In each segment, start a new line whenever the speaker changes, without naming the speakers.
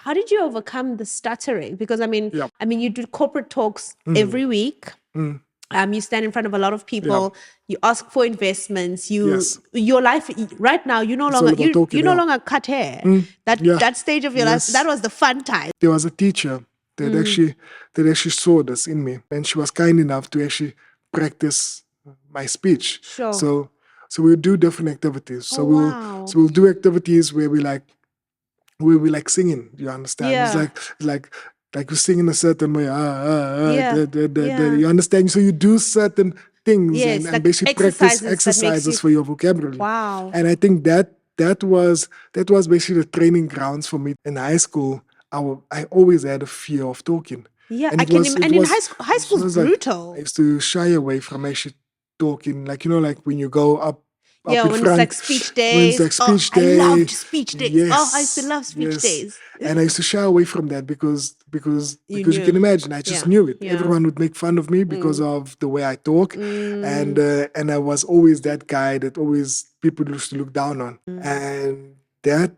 How did you overcome the stuttering? Because I mean,
Yeah.
you do corporate talks every week. You stand in front of a lot of people. You ask for investments.
Yes.
Your life right now. You no
It's all
longer
about talking.
you no longer cut hair. That stage of your life, that was the fun time.
There was a teacher that actually saw this in me, and she was kind enough to actually practice my speech.
Sure.
So we'll do different activities. So
wow.
we'll do activities where we like singing. You understand?
Yeah.
It's like you sing in a certain way.
Yeah.
You understand? So you do certain things
Yes,
and
like
basically practice
exercises that makes
exercises
you-
for your vocabulary.
Wow.
And I think that was basically the training grounds for me in high school. I always had a fear of talking.
Yeah,
And
I
it
can.
was
And in high school,
it
school's
was like
brutal.
I used to shy away from actually talking. Like like when you go up
Yeah,
in
when
front,
it's like speech
when it's
days.
like speech
I
day.
loved speech days.
Yes,
I used to love speech days.
And I used to shy away from that because you
knew.
can imagine, I just
Yeah,
knew it.
yeah.
Everyone would make fun of me because of the way I talk, and I was always that guy that always people used to look down on, and that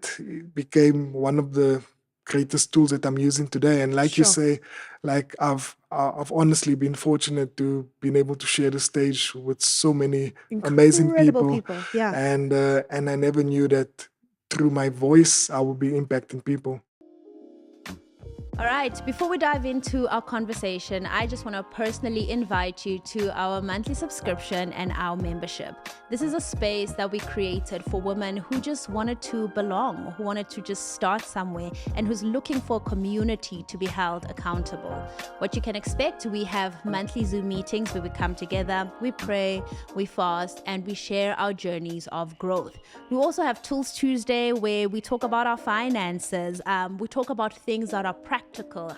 became one of the greatest tools that I'm using today. And like you say, like I've honestly been fortunate to been able to share the stage with so many amazing
Incredible
people.
Yeah.
And I never knew that through my voice I will be impacting people.
All right, before we dive into our conversation, I just want to personally invite you to our monthly subscription and our membership. This is a space that we created for women who just wanted to belong, who wanted to just start somewhere, and who's looking for a community to be held accountable. What you can expect, we have monthly Zoom meetings where we come together, we pray, we fast, and we share our journeys of growth. We also have Tools Tuesday where we talk about our finances, we talk about things that are practical,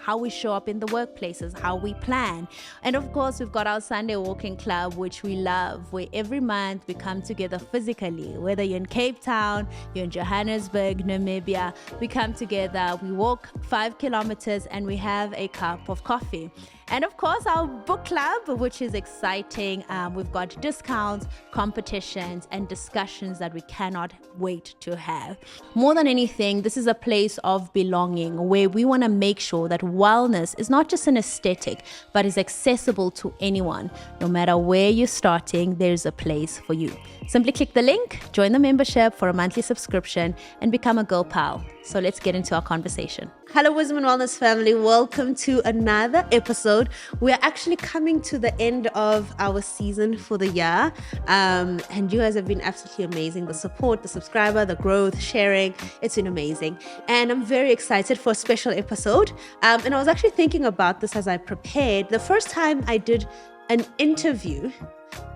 how we show up in the workplaces, how we plan. And of course, we've got our Sunday Walking Club, which we love, where every month we come together physically, whether you're in Cape Town, you're in Johannesburg, Namibia, we come together, we walk 5 kilometers and we have a cup of coffee. And of course, our book club, which is exciting. We've got discounts, competitions, and discussions that we cannot wait to have. More than anything, this is a place of belonging where we want to make sure that wellness is not just an aesthetic, but is accessible to anyone. No matter where you're starting, there's a place for you. Simply click the link, join the membership for a monthly subscription, and become a girl pal. So let's get into our conversation.
Hello, Wisdom and Wellness family. Welcome to another episode. We're actually coming to the end of our season for the year. And you guys have been absolutely amazing. The support, the subscriber, the growth, sharing, it's been amazing. And I'm very excited for a special episode. And I was actually thinking about this as I prepared. The first time I did an interview,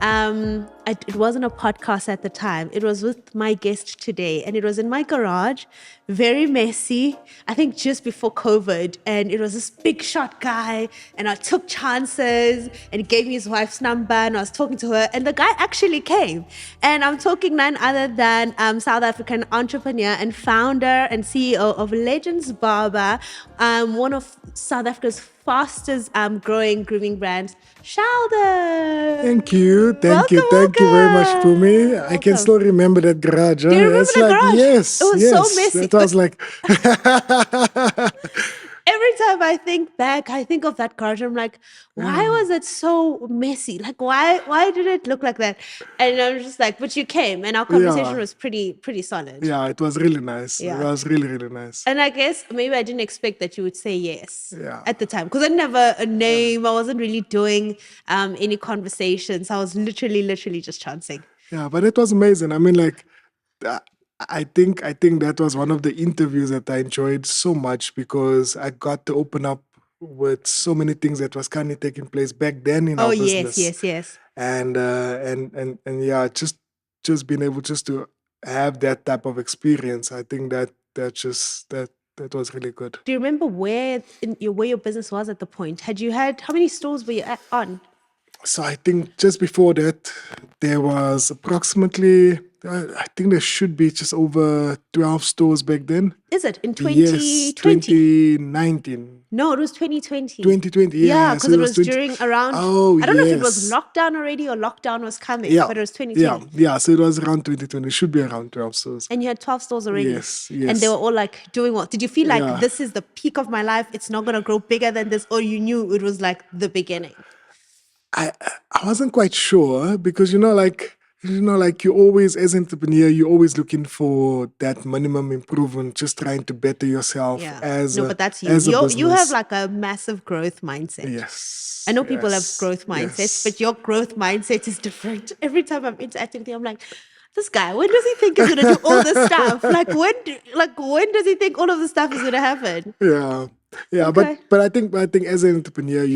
it wasn't a podcast at the time. It was with my guest today, and it was in my garage, very messy, I think just before COVID. And it was this big shot guy, and I took chances, and he gave me his wife's number, and I was talking to her, and the guy actually came. And I'm talking none other than South African entrepreneur and founder and CEO of Legends Barber, one of South Africa's fastest growing grooming brands, Sheldon.
Thank you very much, Mpoomy. I can still remember that garage.
Do you remember the garage?
Yes,
it was so messy.
That was like
every time I think back, I think of that garage. I'm like, why was it so messy? Like, why did it look like that? And I'm just like, but you came, and our conversation was pretty solid.
Yeah, it was really nice.
Yeah.
It was really, really nice.
And I guess maybe I didn't expect that you would say yes at the time, because I didn't have a name. I wasn't really doing any conversations. I was literally just chancing.
Yeah, but it was amazing. I mean, like, I think that was one of the interviews that I enjoyed so much because I got to open up with so many things that was kind of taking place back then in our business.
Yes.
And yeah, just being able just to have that type of experience, I think that was really good.
Do you remember where your business was at the point? How many stores were you on?
So I think just before that, there was approximately, I think there should be just over 12 stores back then.
Is it in
Yes,
2020?
2019.
No, it was 2020.
2020,
Yeah,
yeah.
because
So
it
it was
was
20.
during around,
Oh,
I don't know if it was
yes.
lockdown already or lockdown was coming,
Yeah.
but it was
Yeah.
2020.
Yeah. So it was around 2020. It should be around 12 stores.
And you had 12 stores already.
Yes.
And they
Yes.
were all like doing what? Did you feel like
Yeah.
this is the peak of my life? It's not going to grow bigger than this? Or you knew it was like the beginning?
I wasn't quite sure because like you always as an entrepreneur you're always looking for that minimum improvement, just trying to better yourself
Yeah.
as
No,
a
but that's you.
as a
You have
business.
like a massive growth mindset.
Yes.
I know people have
Yes.
growth mindsets,
Yes.
but your growth mindset is different. Every time I'm interacting with you, I'm like, this guy, when does he think he's gonna do all this stuff? When does he think all of this stuff is gonna happen?
Yeah. Yeah.
Okay.
But I think as an entrepreneur,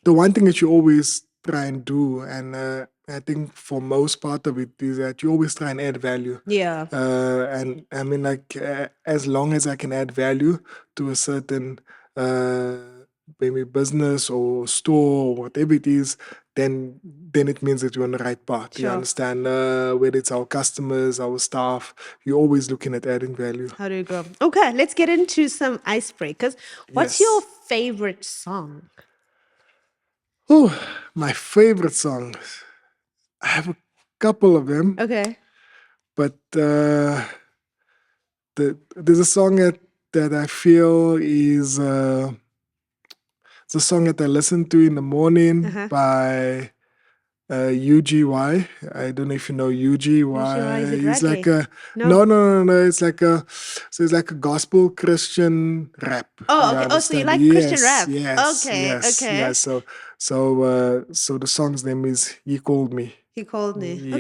the one thing that you always try and do, and I think for most part of it is that you always try and add value.
Yeah.
And I mean, like, as long as I can add value to a certain uh, maybe business or store or whatever it is, then it means that you're on the right path. You
Sure.
understand? Whether it's our customers, our staff, you're always looking at adding value.
How do you grow? Okay, let's get into some icebreakers. What's your
Yes.
favorite song?
Oh, my favorite songs. I have a couple of them,
Okay.
but there's a song that I feel is it's a song that I listen to in the morning
Uh-huh.
by UGY. I don't know if you know UGY.
UGY, is it
It's like
reggae?
a
No.
no. It's like a gospel Christian rap.
Oh,
You
okay. Oh, so you
understand?
like Christian
Yes,
rap?
yes,
Okay,
yes,
okay.
yes. So the song's name is "He Called Me."
He called me. Okay, never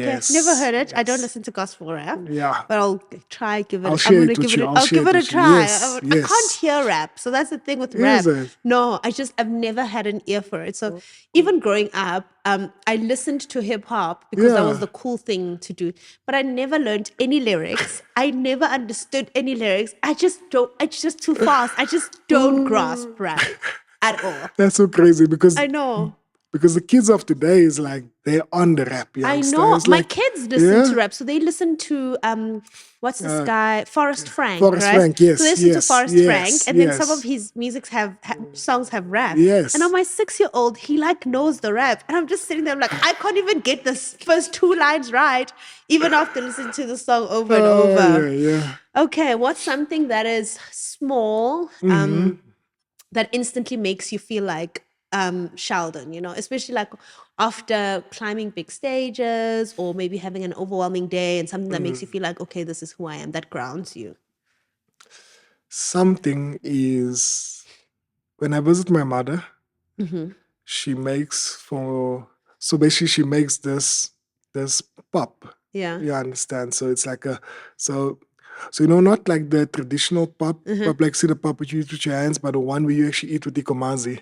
Yes,
heard it. I don't
yes.
listen to gospel rap,
Yeah.
but I'll try give it.
I'll
I'm
share
gonna
it with
give it.
you.
I'll
share
give it a
with you.
try.
Yes,
I can't
yes.
hear rap, so that's the thing with
Is
rap.
it?
No, I've never had an ear for it. So even growing up, I listened to hip hop because that was
Yeah.
the cool thing to do. But I never learned any lyrics. I never understood any lyrics. I just don't. It's just too fast. I just don't grasp rap at all.
That's so crazy
I know.
because the kids of today is like they're on the rap. You
I
understand?
know.
It's
My
like
kids listen to
yeah,
rap. So they listen to what's this guy? Forrest Frank,
Forrest
right?
Frank.
So they
Yes,
listen to
yes,
Forrest Frank,
yes,
and then some of
yes,
his musics songs have rap. And now
yes.
my 6-year-old, he like knows the rap. And I'm just sitting there, I'm like, I can't even get the first 2 lines right, even after listening to the song over and
Oh
over.
yeah, yeah.
Okay, what's something that is small,
Mm-hmm.
that instantly makes you feel like Sheldon, especially like after climbing big stages or maybe having an overwhelming day and something that makes you feel like, okay, this is who I am, that grounds you.
Something is when I visit my mother,
Mm-hmm.
she makes so basically she makes this pop.
Yeah.
You understand? So it's like so not like the traditional pop, like see the pop which you eat with your hands, but the one where you actually eat with the komazi.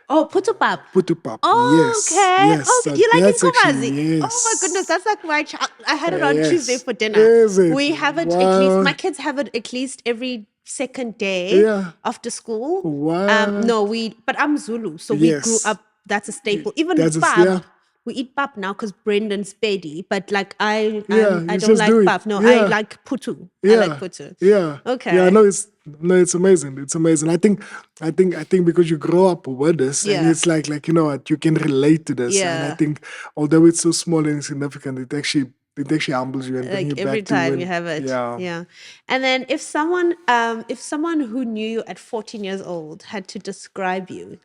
Oh, putupap.
Putu pop.
Oh,
Yes.
okay.
Yes.
Oh,
So
you like
that's
Inkomazi?
actually
Oh my goodness,
yes.
that's like my child. I had it on Tuesday
Yes.
for dinner.
Is it?
We have it at least.
Wow.
My kids have it at least every second day
Yeah.
after school.
Wow.
No, but I'm Zulu, so we grew
Yes.
up. That's a staple. Even
That's a-
pap,
yeah.
we eat pap now because Brendan's steady. But like I
Yeah,
I
you
don't
just
like
do it.
pap. No, I
Yeah.
like putu.
Yeah.
I like putu.
Yeah.
Okay.
Yeah, it's amazing. It's amazing. I think because you grow up with this and
Yeah.
it's like you know what, you can relate to this. And I
Yeah.
think although it's so small and insignificant, it actually humbles you and brings you
Like every
back to
time
when
you have it.
yeah.
And then if someone who knew you at 14 years old had to describe you,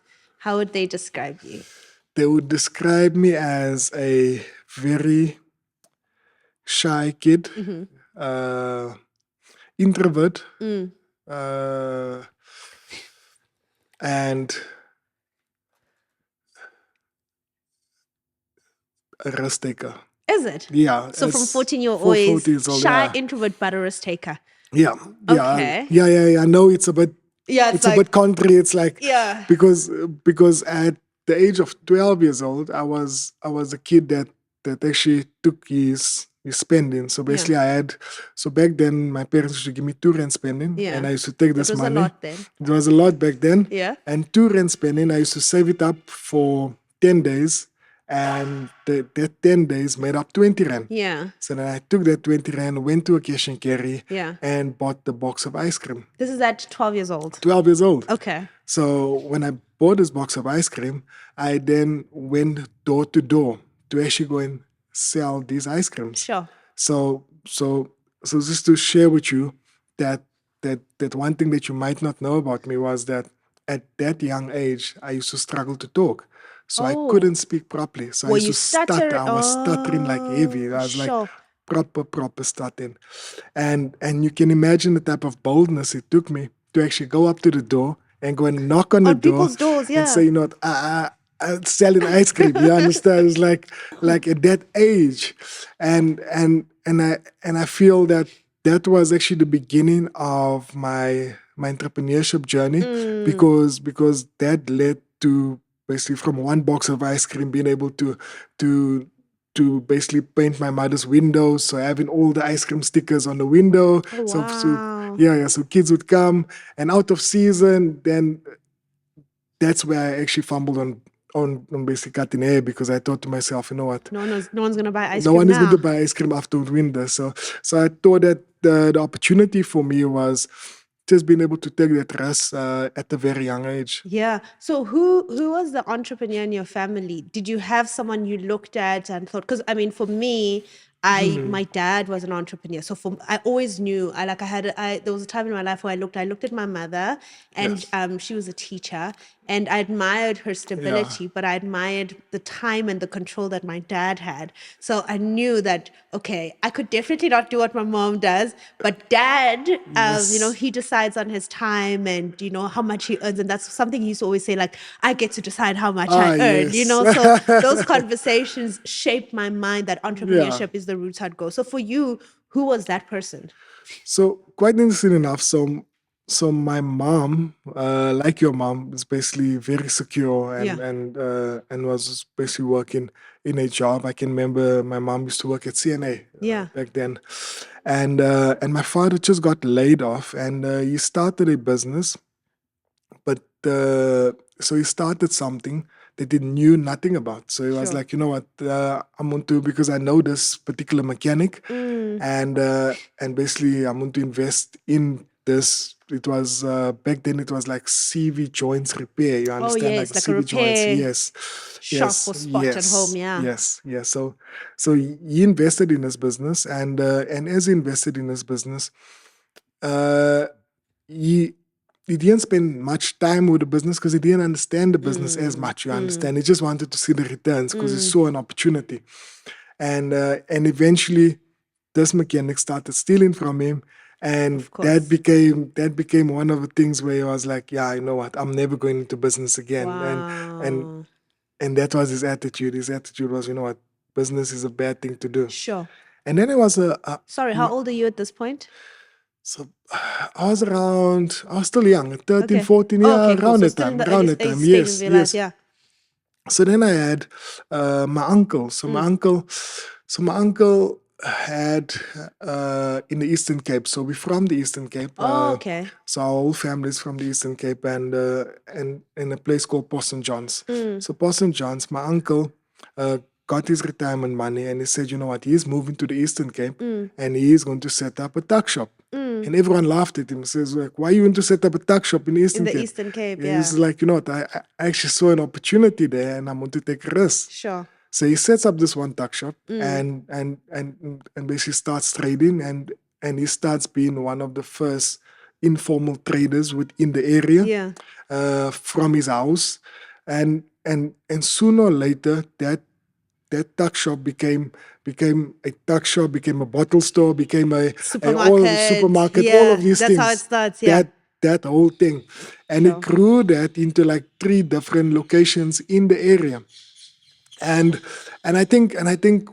how would they describe you?
They would describe me as a very shy kid, introvert, and a risk taker.
Is it?
Yeah.
So from 14 you're
for
always
14 years old,
shy,
yeah.
introvert, but a risk taker.
Yeah.
Okay.
Yeah. I know it's a bit
Yeah,
it's a bit contrary. It's like
Yeah.
because at the age of 12 years old, I was a kid that actually took his spending. So basically so back then my parents used to give me 2 rand spending
Yeah.
and I used to take this
was a
money.
lot then.
It was a lot back then.
Yeah.
And 2 rand spending, I used to save it up for 10 days and that 10 days made up 20 rand.
Yeah.
So then I took that 20 rand, went to a cash and carry,
Yeah.
and bought the box of ice cream.
This is at 12 years old.
12 years old.
Okay.
So when I bought this box of ice cream, I then went door to door to actually go and sell these ice creams.
Sure.
So just to share with you that one thing that you might not know about me was that at that young age, I used to struggle to talk. So I
Oh.
couldn't speak properly. So
Were
I used
you
to stutter.
stutter?
I was stuttering like heavy. I was
Sure.
like proper stuttering. And you can imagine the type of boldness it took me to actually go up to the door and go and knock on the door
people's doors, yeah.
and say, you know what, I'm selling ice cream. You understand? It's like at that age. And I feel that was actually the beginning of my entrepreneurship journey, because that led to basically from one box of ice cream being able to basically paint my mother's windows, so having all the ice cream stickers on the window.
Oh,
So
wow.
so kids would come, and out of season, then that's where I actually fumbled on basically cutting hair, because I thought to myself, you know what?
No one's gonna buy ice
No
cream
one is going
now.
to buy ice cream after winter. So I thought that the opportunity for me was just being able to take that risk at a very young age.
Yeah. So who was the entrepreneur in your family? Did you have someone you looked at and thought? Because I mean, for me, my dad was an entrepreneur. So I always knew. There was a time in my life where I looked at my mother, and
Yes.
she was a teacher, and I admired her stability, but I admired the time and the control that my dad had. So I knew that, okay, I could definitely not do what my mom does, but dad,
Yes.
he decides on his time and, how much he earns. And that's something he used to always say, like, I get to decide how much I earn,
Yes.
So those conversations shaped my mind that
Yeah.
entrepreneurship is the route I'd go. So for you, who was that person?
So quite interesting enough. So my mom, like your mom, is basically very secure
Yeah.
and was basically working in a job. I can remember my mom used to work at CNA
Yeah.
back then, and my father just got laid off, and he started a business, but so he started something that he knew nothing about. So he was
Sure.
like, you know what, I'm going to, because I know this particular mechanic, and basically I'm going to invest in this. It was back then it was like CV joints repair. You understand,
yes, like a
CV joints.
repair
Yes,
shop or spot at home, yeah.
yes. So he invested in his business, and as he invested in his business, he didn't spend much time with the business because he didn't understand the business as much. You understand? He just wanted to see the returns because he saw an opportunity, and eventually, this mechanic started stealing from him, and
Of course.
that became one of the things where he was like, yeah, you know what? I'm never going into business again,
Wow.
and that was his attitude. His attitude was, you know what? Business is a bad thing to do.
Sure.
And then it was
Sorry, how old are you at this point?
so I was still young, 13,
Okay.
14,
Oh,
yeah,
okay, cool.
around
So
that
still in
time,
the
around
early
that time,
stage
yes,
of your life,
yes.
yeah.
So then I had my uncle. So my uncle had in the Eastern Cape. So we're from the Eastern Cape.
Oh, okay.
So our whole family is from the Eastern Cape, and in a place called Port St. John's. So Port St. John's, my uncle got his retirement money, and he said, you know what, he's moving to the Eastern Cape, and he is going to set up a tuck shop. And everyone laughed at him. Says, like, why are you going to set up a tuck shop in the Eastern
In the
Cape?
Eastern Cape,
And
yeah.
he's like, you know what, I actually saw an opportunity there, and I'm going to take a risk.
Sure.
So he sets up this one tuck shop, and basically starts trading, and he starts being one of the first informal traders within the area, from his house, and sooner or later that tuck shop became a tuck shop, became a bottle store, became a supermarket, all of these
that's
things.
how it starts, yeah.
That whole thing, and it grew that into like 3 different locations in the area. And I think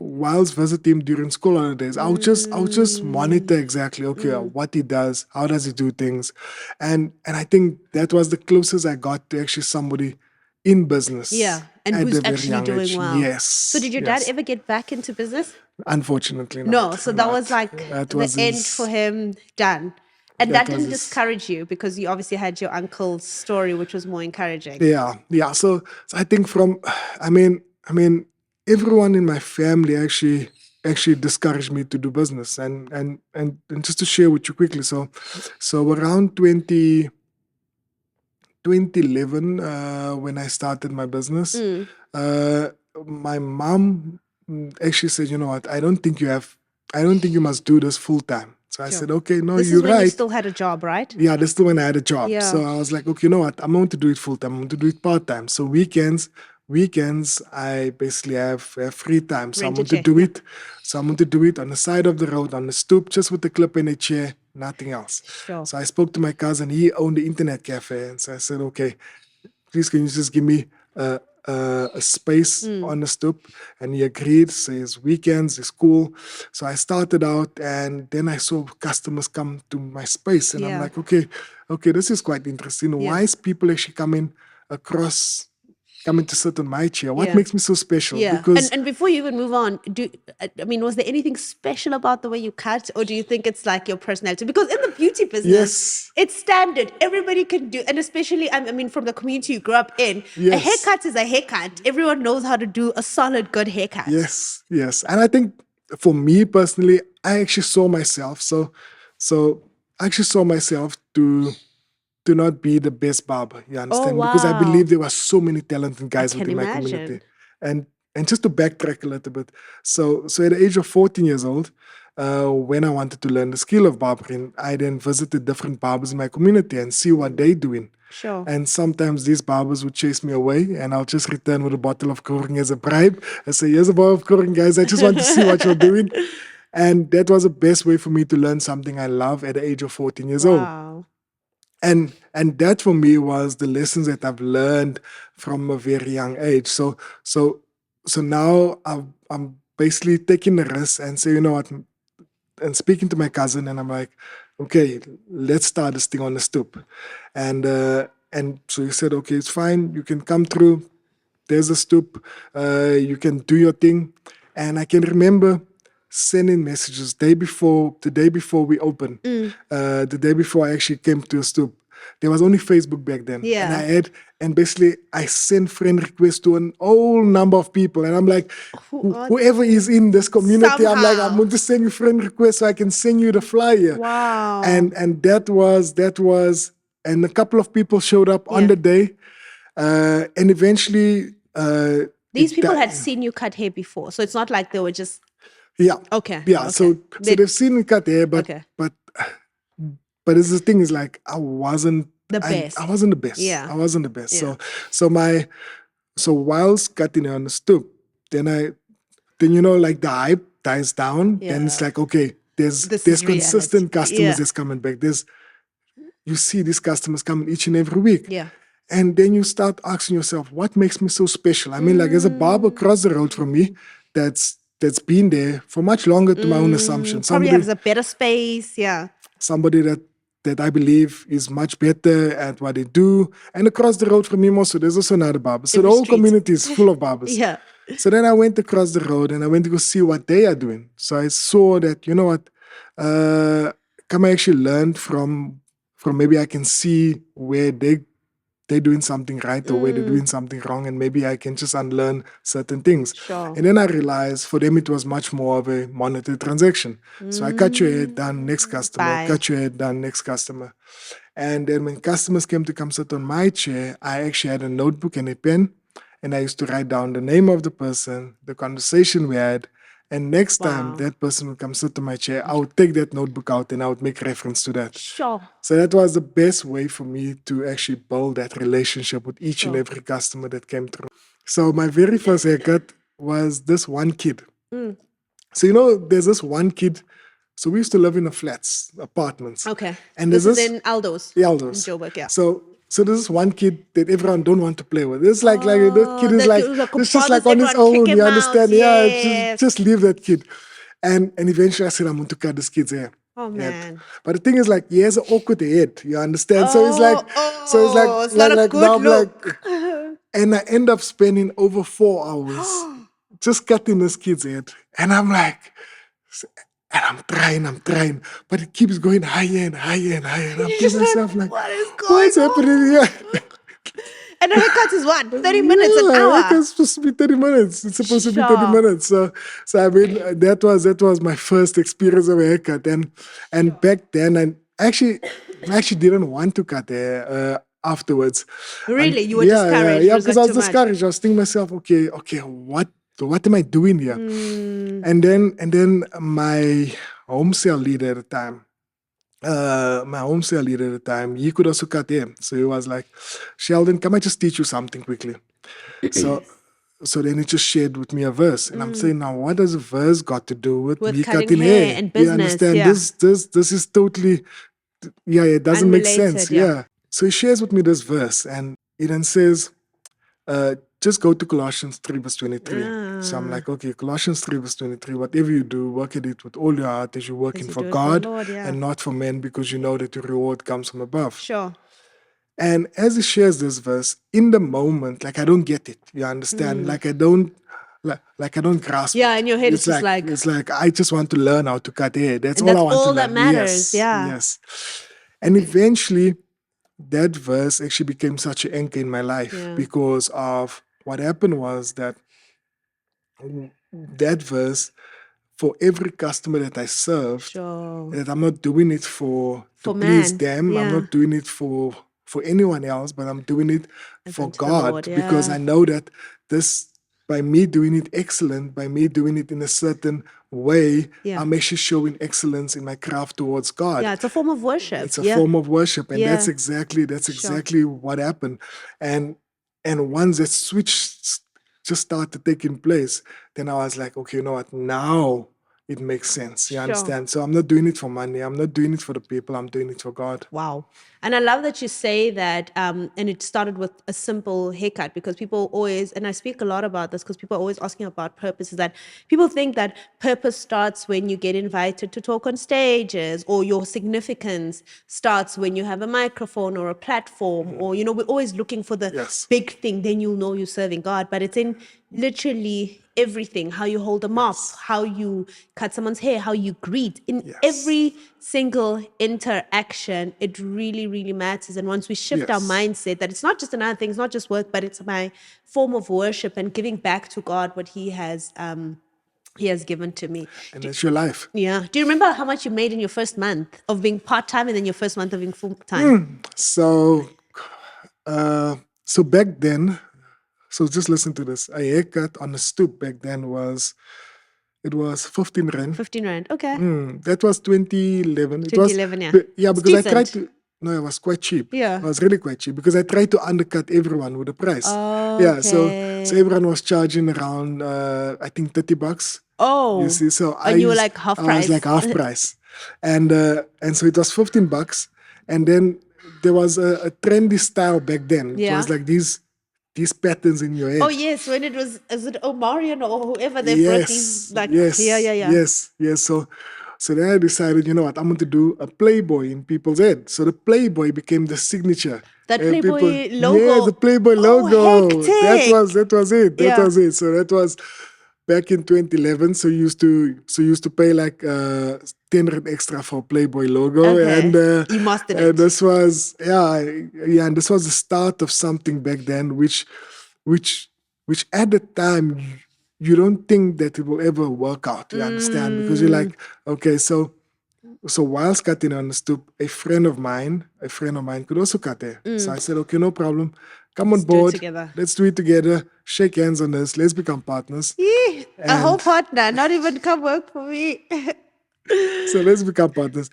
whilst visiting him during school holidays, I would just monitor exactly, okay, what he does, how does he do things, and I think that was the closest I got to actually somebody in business.
Yeah, and
at
who's
a very
actually
young
doing
age.
well.
Yes.
So did your dad ever get back into business?
Unfortunately,
No,
not.
so that was like
That
the
was
end
his-
for him, done. And
that
that
was
didn't
his-
discourage you because you obviously had your uncle's story, which was more encouraging.
Yeah. So I think from, I mean, everyone in my family actually discouraged me to do business. And just to share with you quickly, so around 2011, when I started my business, uh, my mom actually said, you know what, I don't think you must do this full time. So I said, okay, no,
This
you're
is when you
right.
still had a job, right?
Yeah, that's still when I had a job.
Yeah.
So I was like, okay, you know what? I'm going to do it full time. I'm going to do it part time. So weekends, I basically have free time. So I'm going to do it. So I'm going to do it on the side of the road, on the stoop, just with a clip and a chair, nothing else.
Sure.
So I spoke to my cousin. He owned the internet cafe, and so I said, okay, please can you just give me a space on the stoop? And he agreed. Says weekends is cool. So I started out, and then I saw customers come to my space, and I'm like, okay, this is quite interesting. Why is people actually coming to sit on my chair? What makes me so special?
Yeah.
Because
And before you even move on, was there anything special about the way you cut, or do you think it's like your personality? Because in the beauty business,
Yes.
it's standard. Everybody can do, and especially, from the community you grew up in, a
Yes.
haircut is a haircut. Everyone knows how to do a solid, good haircut.
Yes. And I think for me personally, I actually saw myself. So I actually saw myself to not be the best barber. You understand? Because I
wow.
believe there were so many talented guys
can
within my
imagine.
community. And just to backtrack a little bit, so at the age of 14 years old, when I wanted to learn the skill of barbering, I then visited different barbers in my community and see what they're doing.
Sure.
And sometimes these barbers would chase me away, and I'll just return with a bottle of grooming as a bribe. I say, here's a bottle of grooming, guys. I just want to see what you're doing. And that was the best way for me to learn something I love at the age of 14 years old.
Wow.
And that for me was the lessons that I've learned from a very young age. So now I'm basically taking the risk and say, you know what, and speaking to my cousin, and I'm like, okay, let's start this thing on the stoop. And so he said, okay, it's fine. You can come through. There's a stoop. You can do your thing. And I can remember sending messages the day before we opened, the day before I actually came to a stoop. There was only Facebook back then.
Yeah.
And basically I sent friend requests to an whole number of people. And I'm like, whoever is in this community, I'm like, I'm going to send you friend requests so I can send you the flyer.
Wow.
And that was, and a couple of people showed up on the day. And eventually,
these people had seen you cut hair before, so it's not like they were just okay.
So they've seen me cut hair, but it's the thing is like I wasn't
the best.
I wasn't the best.
Yeah,
I wasn't the best.
Yeah.
So whilst cutting on the stoop, then like the hype dies down.
Yeah.
Then it's like, okay, there's consistent customers that's coming back. You see these customers coming each and every week.
Yeah.
And then you start asking yourself, what makes me so special? I mean, like there's a barber across the road from me that's been there for much longer to my own assumption.
Probably has a better space,
somebody that I believe is much better at what they do. And across the road from me also, there's also another barber. So the whole community is full of barbers.
Yeah.
So then I went across the road and I went to go see what they are doing. So I saw that, you know what, come I actually learn from maybe I can see where they're doing something right or where they're doing something wrong, and maybe I can just unlearn certain things.
Sure.
And then I realized for them it was much more of a monetary transaction. So I cut your hair, done, next customer.
Bye.
Cut your hair, done, next customer. And then when customers came to come sit on my chair, I actually had a notebook and a pen, and I used to write down the name of the person, the conversation we had, and next time that person would come sit on my chair, I would take that notebook out and I would make reference to that.
Sure.
So that was the best way for me to actually build that relationship with each and every customer that came through. So my very first haircut was this one kid. So, there's this one kid. So we used to live in flats, apartments.
Okay.
And
this
there's
is in Aldo's.
Aldo's.
In Joburg, yeah.
So there's this one kid that everyone don't want to play with. It's like that kid is like it's just like on his own. You understand? Yeah, just leave that kid. And eventually I said I'm going to cut this kid's hair.
Oh man!
But the thing is, like, he has an awkward head. You understand? So it's
it's not a good look.
And I end up spending over 4 hours just cutting this kid's head, and I'm like. And I'm trying, but it keeps going higher and higher and higher. And I'm thinking myself like, what's happening here?
And And a haircut is what? 30 minutes, an
Yeah,
hour?
it's supposed to be 30 minutes. It's supposed to be 30
Sure.
minutes. So I mean, that was my first experience of a haircut. And back then, I actually didn't want to cut hair afterwards. And
Really? You were discouraged? It was
because
like
I was
too much?
discouraged. I was thinking to myself, okay, what am I doing here?
Mm.
And then my home sale leader at the time, he could also cut hair. So he was like, Sheldon, can I just teach you something quickly? So then he just shared with me a verse. And I'm saying, now what does a verse got to do with
With
me
cutting
cutting
hair
hair?
and
You
business,
understand?
yeah.
This is totally, it doesn't make sense.
Unrelated, yeah.
Yeah. So he shares with me this verse, and it then says, just go to Colossians 3 verse 23. So I'm like, okay, Colossians 3 verse 23, whatever you do, work at it with all your heart as you're working
As you
for
do it for the
God
Lord, yeah.
and not for men, because you know that your reward comes from above.
Sure.
And as he shares this verse, in the moment, like I don't get it. You understand? Like I don't grasp
Yeah,
it.
in your head it's just like-
it's like I just want to learn how to cut hair. That's
And
all
that's
I want to
all
learn.
that matters,
Yes,
yeah.
yes. And eventually that verse actually became such an anchor in my life,
Yeah.
because of what happened was that verse, for every customer that I served,
Sure.
that I'm not doing it to
For
please
man,
them.
yeah.
I'm not doing it for anyone else, but I'm doing it for
unto the
God,
Lord,
because
yeah.
I know that this, by me doing it excellent, by me doing it in a certain way,
Yeah.
I'm actually showing excellence in my craft towards God.
Yeah, it's a form of worship.
It's a
yeah.
form of worship, and
Yeah.
that's exactly what happened. And once that switch just started taking place, then I was like, okay, you know what? Now it makes sense. You
Sure.
understand? So I'm not doing it for money. I'm not doing it for the people. I'm doing it for God.
Wow. And I love that you say that, and it started with a simple haircut, because people always, and I speak a lot about this because people are always asking about purpose, is that people think that purpose starts when you get invited to talk on stages, or your significance starts when you have a microphone or a platform, or, we're always looking for the
Yes.
big thing, then you'll know you're serving God. But it's in literally everything, how you hold a mop,
Yes.
how you cut someone's hair, how you greet. In
Yes.
every single interaction, it really, really matters. And once we shift our
Yes.
mindset, that it's not just another thing, it's not just work, but it's my form of worship and giving back to God what He has given to me.
And that's your life.
Yeah. Do you remember how much you made in your first month of being part-time, and then your first month of being full-time?
So back then, so just listen to this. A haircut on a stoop back then was 15 rand.
15 rand. Okay.
That was 2011.
2011, yeah.
Yeah,
It's
because I tried
decent.
to. No, it was quite cheap.
Yeah.
It was really quite cheap, because I tried to undercut everyone with the price. Yeah, so
Okay.
everyone was charging around I think $30.
Oh.
You see, so
And you were like half
I
price.
was like half price, and so it was $15, and then there was a trendy style back then. It
Yeah.
was like these patterns in your head.
Oh yes, when it was, is it Omarion or whoever they brought these, like,
yes,
yeah.
yes. So then I decided, you know what, I'm going to do a Playboy in people's head. So the Playboy became the signature.
That
And
Playboy logo.
Yeah, the Playboy
Oh,
logo.
hectic.
That was it.
Yeah.
That was it. So that was back in 2011. So you used to pay like 10 rand extra for Playboy logo.
Okay.
And
You mastered it.
and this was and this was the start of something back then, which at the time you don't think that it will ever work out. You understand? Because you're like, okay, so whilst cutting on the stoop, a friend of mine could also cut hair. So I said, okay, no problem. Come on
Let's do it
board.
together.
Let's do it together. Shake hands on this. Let's become partners.
A whole partner, not even come work for me.
So let's become partners.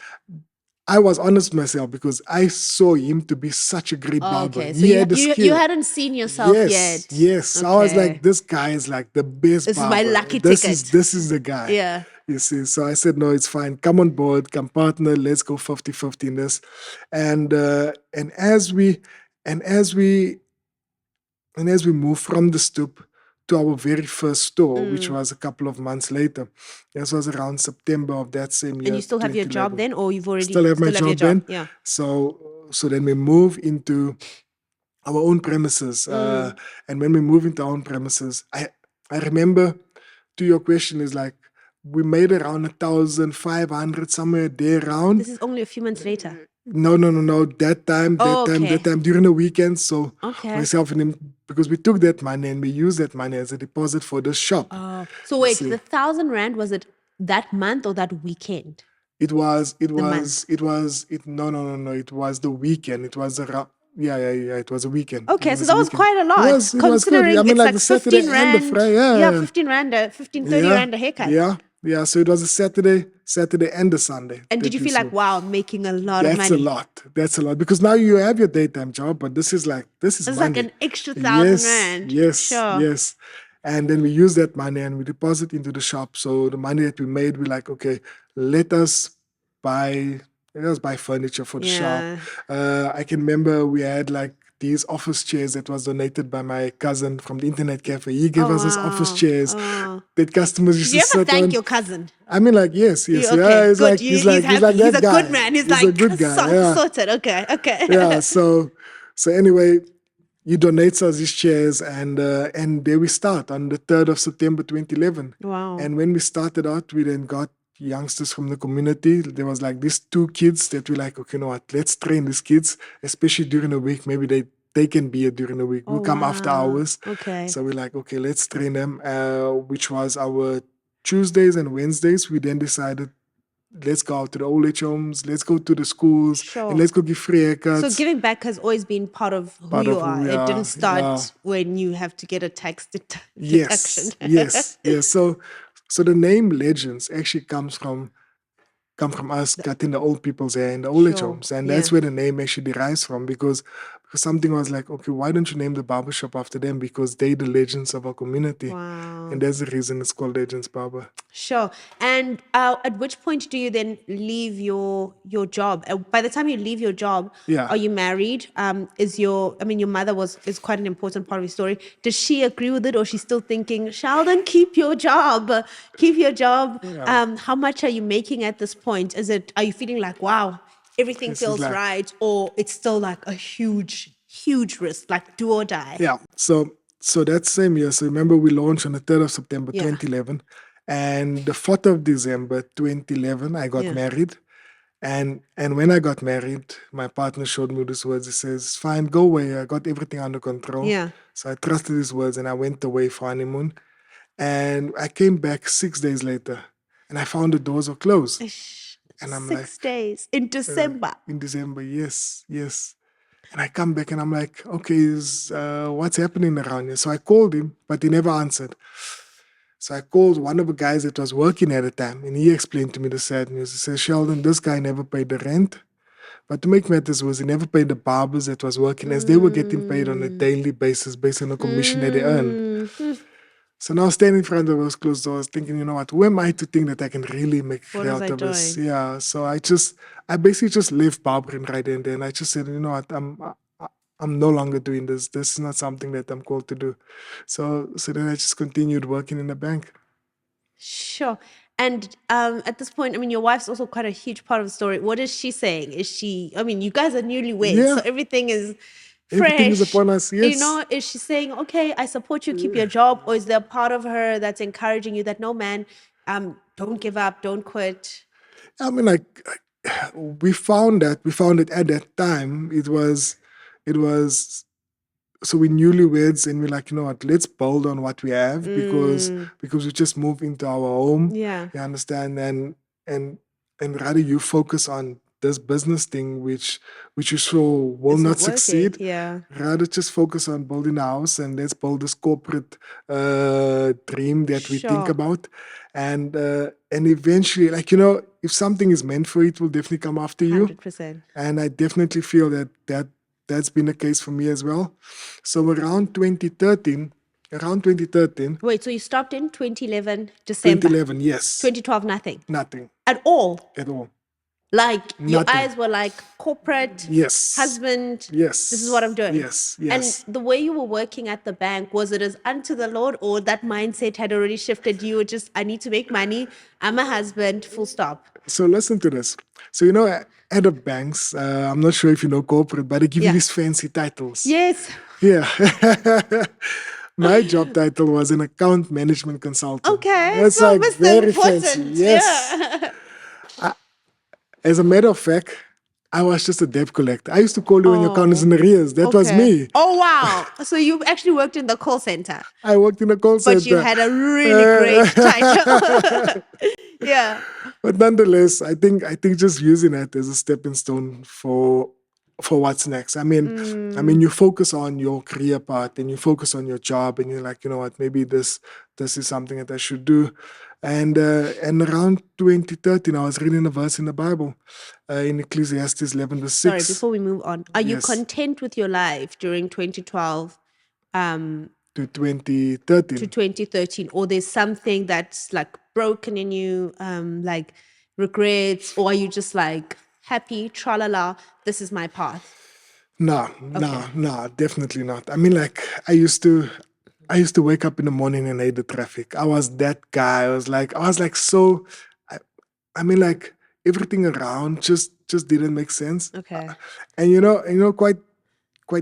I was honest with myself, because I saw him to be such a great barber.
Okay, so
He had the
you
skill.
hadn't seen yourself yet.
Yes. I was
Okay.
like, this guy is like the best
This is
barber.
my lucky
this
ticket.
This is the guy.
Yeah.
You see, so I said, no, it's fine. Come on board, come partner. Let's go 50-50 in this. And as we move from the stoop to our very first store, which was a couple of months later. This was around September of that same year.
And you still have your job
2011.
then, or you've already
Still have my
your
job then.
Yeah.
So then we move into our own premises. And when we move into our own premises, I remember, to your question, is like, we made around 1,500 somewhere there around.
This is only a few months later.
No. That time during the weekend. So
Okay.
myself and him, because we took that money and we used that money as a deposit for the shop.
So wait,
See.
the 1,000 rand, was it that month or that weekend?
It was
month.
It was the weekend. It was it was a weekend.
Okay,
It
so
was
that
a
was
weekend.
quite a lot.
It was good.
Considering
I mean,
it's
like
like
the Saturday
15
and the
rand.
Friday.
Yeah, 15 rand, 15, 30 rand a haircut.
Yeah. So it was a Saturday and a Sunday.
And did you feel like, wow, I'm making a lot of money?
That's a lot. Because now you have your daytime job, but this is
It's
money.
like an extra 1,000 rand.
Yes,
Sure.
yes. And then we use that money and we deposit into the shop. So the money that we made, we're like, okay, let us buy furniture for the
Yeah.
shop. I can remember we had like these office chairs that was donated by my cousin from the internet cafe. He gave us these office chairs that customers used
Did you
to
ever
sit on.
thank your cousin?
I mean, like, yes.
Okay,
Yeah, he's
good.
like,
He's
like
happy.
that
He's a
guy.
good man. He's
a
like,
good guy. Yeah.
sorted. Okay.
Yeah. So anyway, he donates us these chairs, and there we start on the 3rd of September 2011.
Wow.
And when we started out, we then got youngsters from the community. There was like these 2 kids that we like, okay, you know what, let's train these kids, especially during the week. Maybe they can be here during the week. We'll come after hours.
Okay.
So we're like, okay, let's train them, which was our Tuesdays and Wednesdays. We then decided, let's go out to the old age homes, let's go to the schools,
Sure.
and let's go give free haircuts.
So giving back has always been part of who you are. It didn't start when you have to get a tax deduction.
Yes. So the name Legends actually come from us cutting the old people's hair in the old age homes. And that's where the name actually derives from, because something was like, okay, why don't you name the barbershop after them? Because they're the legends of our community.
Wow.
And that's the reason it's called Legends Barber.
Sure. And at which point do you then leave your job? By the time you leave your job, are you married? Your mother is quite an important part of your story. Does she agree with it, or she's still thinking, Sheldon, keep your job?
Yeah.
How much are you making at this point? Are you feeling like, wow, everything feels right, or it's still like a huge risk, like do or die?
Yeah. So that same year, so remember we launched on the 3rd of September 2011, and the 4th of December 2011, I got married. And when I got married, my partner showed me these words. He says, fine, go away. I got everything under control.
Yeah.
So I trusted his words and I went away for honeymoon. And I came back 6 days later and I found the doors were closed. And I'm
6 days in December.
In December, yes. And I come back and I'm like, okay, what's happening around here? So I called him, but he never answered. So I called one of the guys that was working at the time, and he explained to me the sad news. He said, Sheldon, this guy never paid the rent. But to make matters worse, he never paid the barbers that was working, as they were getting paid on a daily basis based on the commission that they earned. So now standing in front of those closed doors, thinking, you know what, who am I to think that I can really make out of this? Yeah. So I basically just left barbering right then and then. I just said, you know what, I'm no longer doing this. This is not something that I'm called to do. So then I just continued working in the bank.
Sure. And at this point, your wife's also quite a huge part of the story. What is she saying? You guys are newlyweds, so everything is fresh.
Everything is upon us, yes.
Is she saying, okay, I support you, keep your job? Or is there a part of her that's encouraging you that, no, man, don't give up, don't quit?
We found it at that time. It was so we newlyweds and we're like, you know what, let's build on what we have because we just moved into our home.
Yeah.
You understand? And rather you focus on this business thing which you saw will not succeed.
Yeah.
Rather just focus on building a house and let's build this corporate dream that we think about. And eventually, if something is meant for you, it will definitely come after you.
100%.
And I definitely feel that's been the case for me as well. So around 2013.
Wait, so you stopped in 2011, December?
2011, yes.
2012, nothing?
Nothing.
At all?
At all.
Like, your
Nothing.
eyes were like corporate,
yes,
husband,
yes,
this is what I'm doing.
Yes.
And the way you were working at the bank, was it as unto the Lord, or that mindset had already shifted? You were just, I need to make money, I'm a husband, full stop.
So listen to this. So, at the banks, I'm not sure if you know corporate, but they give you these fancy titles.
Yes.
Yeah. My job title was an account management consultant.
Okay,
That's
so
like
Mr.
very
Important.
fancy. Yes.
Yeah.
As a matter of fact, I was just a debt collector. I used to call you when your account is in arrears. That was me.
Oh, wow. So you actually worked in the call center,
I worked in a call center.
but you had a really great title. Yeah.
But nonetheless, I think just using it as a stepping stone for what's next. I mean, you focus on your career path and you focus on your job, and you're like, you know what, maybe this is something that I should do. And around 2013, I was reading a verse in the Bible, in Ecclesiastes 11 verse 6.
Sorry, before we move on, are you
Yes.
content with your life during 2012
to 2013.
to 2013, or there's something that's like broken in you, like regrets, or are you just like happy, tra-la-la, this is my path?
No, definitely not. I mean, like, I used to wake up in the morning and hate the traffic. I was that guy. I was like so. I mean, like, everything around just didn't make sense.
Okay.
And you know, quite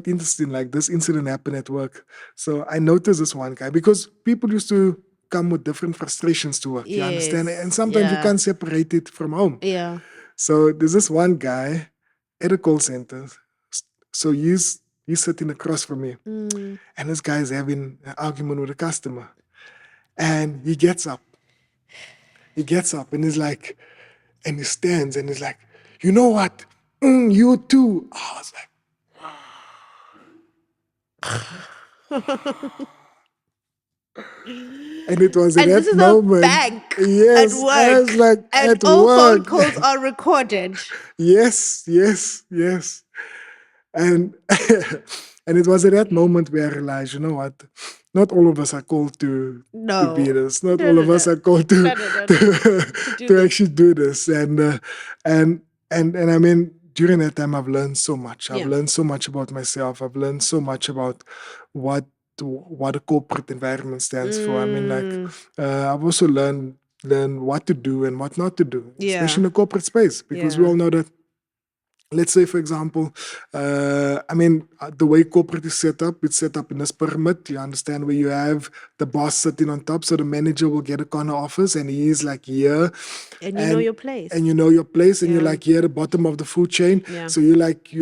interesting. Like, this incident happened at work. So I noticed this one guy, because people used to come with different frustrations to work. You understand?
Yes,
And sometimes you
yeah.
can't separate it from home.
Yeah.
So there's this one guy at a call center. So he's sitting across from me, and this guy is having an argument with a customer, and he gets up. And he's like, and he stands and he's like, you know what? You too. I was like, and it was at
And
that
this is
moment.
a bank
Yes,
at work.
I was like,
and
at
all phone
work.
calls are recorded.
Yes. And and it was at that moment where I realized, you know what? Not all of us are called to be this. Not all of us are called to to actually do this. And I mean, during that time, I've learned so much. I've learned so much about myself. I've learned so much about what a corporate environment stands for. I mean, like, I've also learned what to do and what not to do, especially in the corporate space, because we all know that. Let's say, for example, I mean, the way corporate is set up, it's set up in this pyramid. You understand, where you have the boss sitting on top, so the manager will get a corner office, and he is like here.
And you know your place.
And you know your place, and you're like here at the bottom of the food chain.
Yeah.
So you're like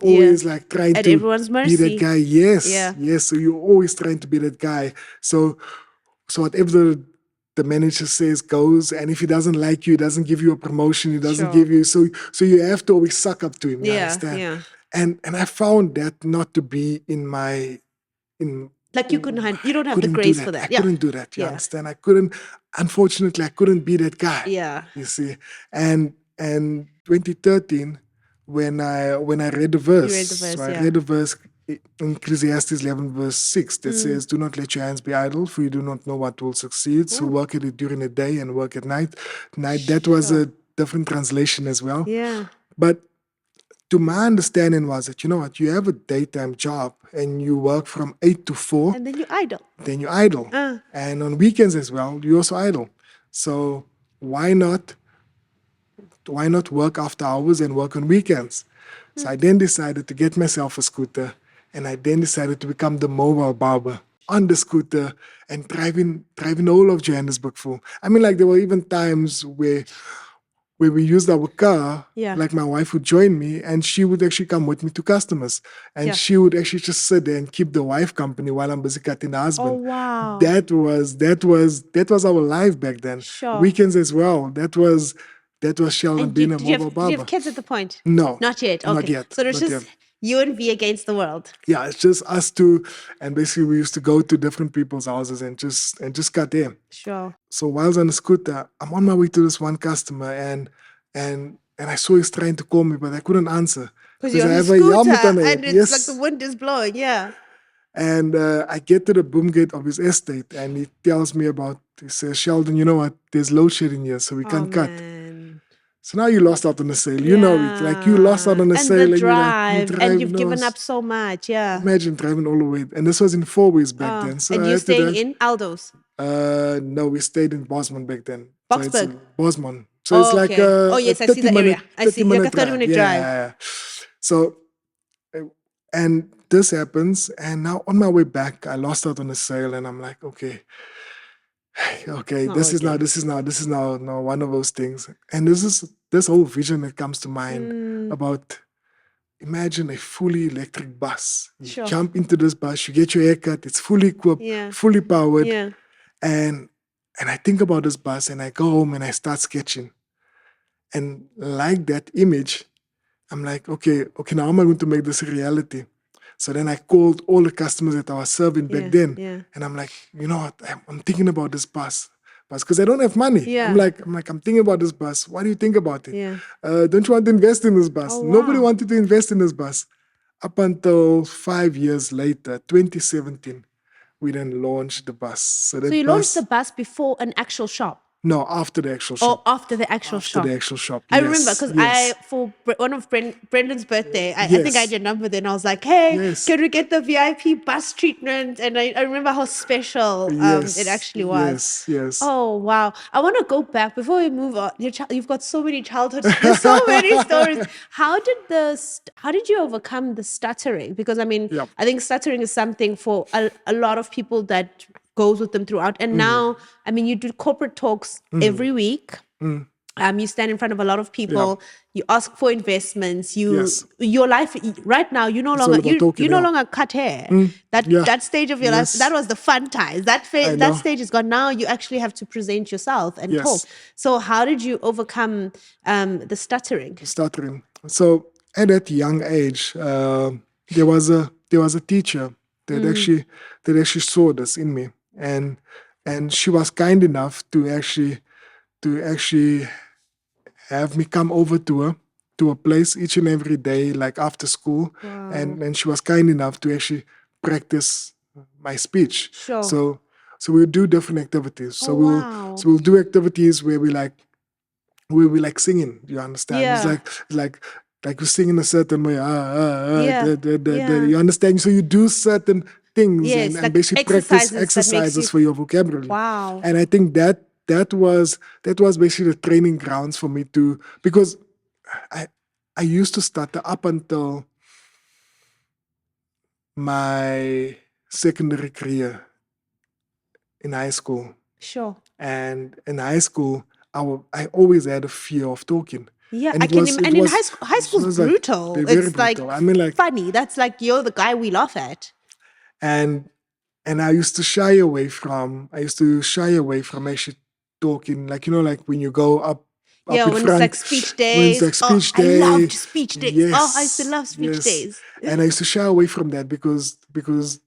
always like trying
At
to
everyone's
be
mercy.
that guy. Yes.
Yeah.
Yes. So you're always trying to be that guy. So whatever the manager says goes, and if he doesn't like you, he doesn't give you a promotion, he doesn't give you, so you have to always suck up to him. You understand?
Yeah.
And I found that not to be in
like you don't have the grace for that.
I couldn't do that. You understand? Unfortunately, I couldn't be that guy.
Yeah.
You see, and 2013, when I read the verse, I read the verse in Ecclesiastes 11 verse 6 that says, do not let your hands be idle, for you do not know what will succeed. So work at it during the day and work at night. That was a different translation as well.
Yeah.
But to my understanding was that, you know what, you have a daytime job and you work from 8 to 4.
And then you idle.
And on weekends as well, you also idle. So why not work after hours and work on weekends? So I then decided to get myself a scooter, and I then decided to become the mobile barber on the scooter and driving all of Johannesburg full. I mean, like, there were even times where we used our car, like my wife would join me, and she would actually come with me to customers. And she would actually just sit there and keep the wife company while I'm busy cutting the husband.
Oh, wow.
That was our life back then.
Sure.
Weekends as well. That was Sheldon being a mobile barber.
Do you have kids at the point?
No.
Not yet. Okay.
Not yet.
So it's just you and V against the world.
Yeah, it's just us two, and basically we used to go to different people's houses and just cut there.
Sure.
So while I was on the scooter, I'm on my way to this one customer, and I saw he's trying to call me, but I couldn't answer
because you're on
I
the
have a helmet on
scooter
it.
and it's like the wind is blowing. Yeah.
And I get to the boom gate of his estate, and he tells me he says, Sheldon, you know what? There's load shedding here, so we can't cut.
Man.
So now you lost out on the sale. You know it. Like, you lost out on the sale.
And the
you
drive.
drive,
and you've given up so much. Yeah.
Imagine driving all the way. And this was in 4 ways back then. So
and you're staying in Aldo's?
No, we stayed in Bosman back then.
Boksburg?
So Bosman. So it's like
yes, I see the area. I see like a 30-minute drive.
Yeah. So and this happens, and now on my way back, I lost out on a sale, and I'm like, okay,
Not
this is
working.
now one of those things. And this whole vision that comes to mind about, imagine a fully electric bus. You
Sure.
jump into this bus, you get your haircut, it's fully equipped,
Yeah.
fully powered.
Yeah.
And I think about this bus, and I go home and I start sketching. And like that image, I'm like, okay, now how am I going to make this a reality? So then I called all the customers that I was serving back then.
Yeah.
And I'm like, you know what? I'm thinking about this bus because I don't have money.
Yeah.
I'm thinking about this bus. What do you think about it?
Yeah.
Don't you want to invest in this bus?
Oh,
Nobody
wow.
wanted to invest in this bus. Up until 5 years later, 2017, we then launched the bus. So
You launched the bus before an actual shop?
No, after the actual shop.
Oh, after the actual shop.
After the actual shop.
I remember because for one of Brendan's birthday, I think I had your number then. I was like, hey, can we get the VIP bus treatment? And I remember how special it actually was.
Yes.
Oh, wow. I want to go back before we move on. You've got so many childhood, there's so many stories. How did you overcome the stuttering? Because I mean, I think stuttering is something for a lot of people that goes with them throughout. And now, I mean, you do corporate talks every week. You stand in front of a lot of people. You ask for investments. Your life right now, you no longer cut hair. That stage of your life, that was the fun times. That stage is gone. Now you actually have to present yourself and talk. So how did you overcome the stuttering?
So at that young age, there was a teacher that actually saw this in me, and she was kind enough to actually have me come over to a place each and every day, like after school.
Wow.
And she was kind enough to actually practice my speech.
Sure.
So we'll do different activities. So
wow.
we'll do activities where we like singing. You understand?
Yeah.
It's like you sing in a certain way.
Yeah.
You understand? So you do certain things
Yes,
and
like
basically practice exercises for your vocabulary.
Wow.
And I think that was basically the training grounds for me to, because I used to stutter up until my secondary career in high school.
Sure.
And in high school, I always had a fear of talking.
Yeah,
and
I can imagine. And in high school's brutal.
Like, very
it's
brutal.
like,
I mean, like,
funny. That's like, you're the guy we laugh at.
And I used to shy away from actually talking. Like, like when you go up
yeah,
in
when
front,
it's like speech days.
When it's like speech day.
I loved speech days.
Yes,
I used to love speech days.
And I used to shy away from that because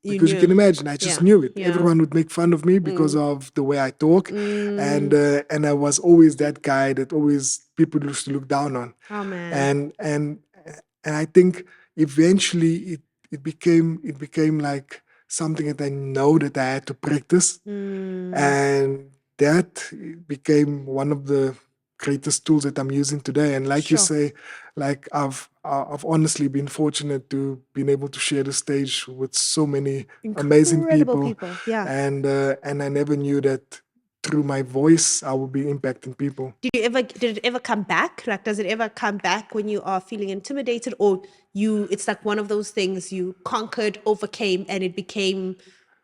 you can imagine, I just knew it.
Yeah.
Everyone would make fun of me because of the way I talk. And I was always that guy that always people used to look down on.
Oh man.
And I think eventually it became like something that I know that I had to practice. And that became one of the greatest tools that I'm using today. And like you say, like I've honestly been fortunate to been able to share the stage with so many amazing people.
Yeah.
And I never knew that through my voice I will be impacting people.
Did it ever come back? Like, does it ever come back when you are feeling intimidated, or it's like one of those things you conquered, overcame, and it became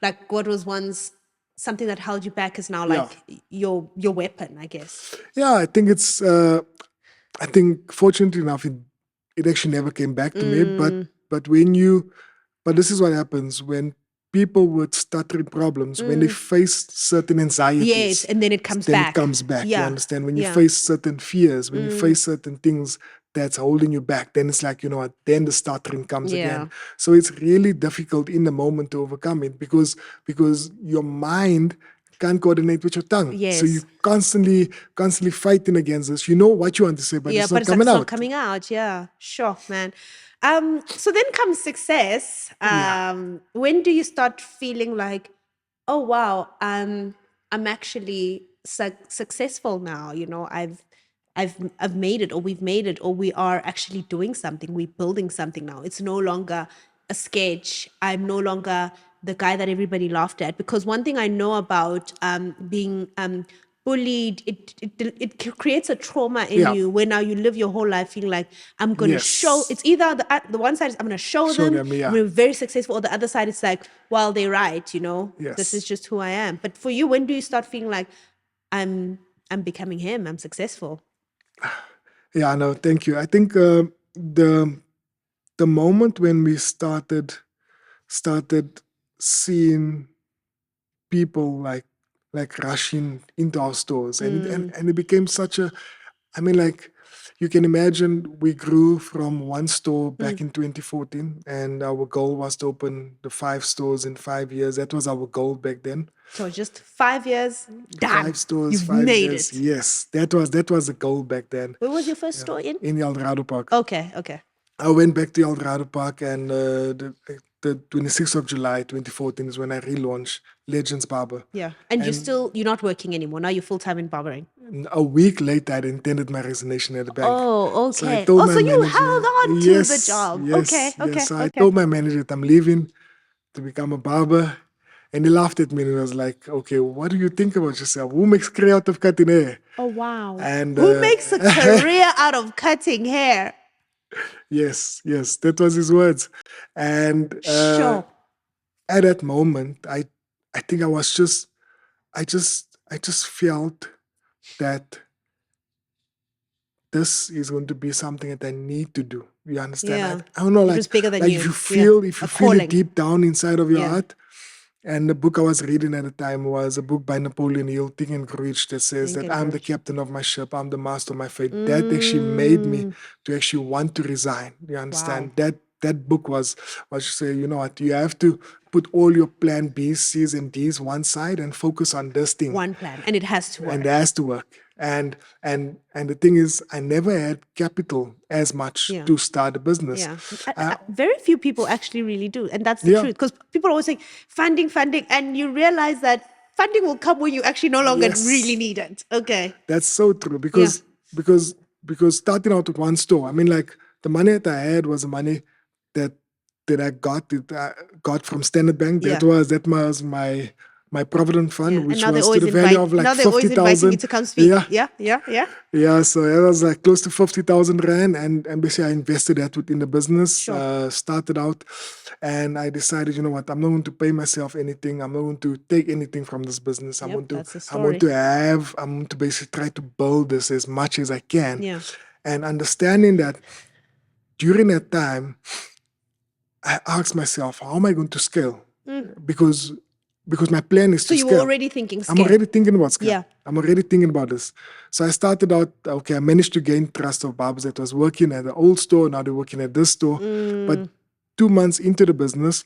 like what was once something that held you back is now like your weapon, I guess.
Yeah, I think it's I think fortunately enough it actually never came back to me. But this is what happens when people with stuttering problems, when they face certain anxieties.
Yes, and then it comes back.
You understand? When you face certain fears, when you face certain things that's holding you back, then it's like, you know what, then the stuttering comes again. So it's really difficult in the moment to overcome it because your mind can't coordinate with your tongue.
Yes.
So you're constantly fighting against this. You know what you want to say, but it's not coming out.
It's not coming out. Yeah, sure, man. So then comes success. When do you start feeling like, oh wow, I'm actually successful now? You know, I've made it, or we've made it, or we are actually doing something. We're building something now. It's no longer a sketch. I'm no longer the guy that everybody laughed at. Because one thing I know about being bullied, it creates a trauma in
Yeah.
you where now you live your whole life feeling like I'm going to
Yes.
show. It's either the one side is I'm going to show them,
yeah.
I'm gonna be very successful, or the other side is like, well, they're right, this is
Yes.
just who I am. But for you, when do you start feeling like I'm becoming him, I'm successful?
Yeah, no, thank you. I think the moment when we started seeing people like rushing into our stores, and it became such a, I mean, like, you can imagine we grew from one store back in 2014, and our goal was to open the 5 stores in 5 years. That was our goal back then.
So just 5 years, done.
5 stores,
You've
5
made
years.
it.
Yes, that was the goal back then.
Where was your first store in?
In the Eldorado Park.
Okay.
I went back to Eldorado Park, and the 26th of July 2014 is when I relaunched Legends Barber.
Yeah. And you're not working anymore. Now you're full-time in barbering.
A week later, I intended my resignation at the bank.
Oh, okay.
So I told my
so you
manager,
held on to the job.
Yes,
Okay.
So I told my manager that I'm leaving to become a barber. And he laughed at me and he was like, okay, what do you think about yourself? Who makes career out of cutting hair?
Oh, wow.
And
who makes a career out of cutting hair?
Yes, that was his words. And
Sure.
at that moment, I think I just felt that this is going to be something that I need to do. You understand?
Yeah.
I don't know,
It was bigger than
like
you.
if you feel
A
feel
calling.
it deep down inside of your
Yeah.
heart. And the book I was reading at the time was a book by Napoleon Hill, Think and Grow Rich, that says
Think
that
and
I'm
Grow
the
Rich.
captain of my ship, I'm the master of my fate. That actually made me to actually want to resign. You understand? That book was to say, you know what, you have to put all your plan B's, C's, and D's one side and focus on this thing.
One plan. And it has to work.
And it has to work. And the thing is, I never had capital as much to start a business.
Yeah. Very few people actually really do. And that's the
Yeah.
truth. Because people always say funding. And you realize that funding will come when you actually no longer
Yes.
really need it. Okay.
That's so true because starting out with one store, I mean, like, the money that I had was the money that I got from Standard Bank. That was my provident fund,
Yeah.
which
and now
was to the value of like
now they're always inviting
50,000.
you to come speak.
Yeah.
Yeah.
So it was like close to 50,000 rand, and basically I invested that within the business.
Sure.
Started out, and I decided, you know what, I'm not going to pay myself anything. I'm not going to take anything from this business. I'm
that's the
going to basically try to build this as much as I can.
Yeah.
And understanding that during that time, I asked myself, how am I going to scale? Because my plan is
So
to
you
scale.
were already thinking scale.
I'm already thinking about scale.
Yeah.
I'm already thinking about this. So I started out, okay, I managed to gain trust of barbers that was working at the old store, now they're working at this store. But 2 months into the business,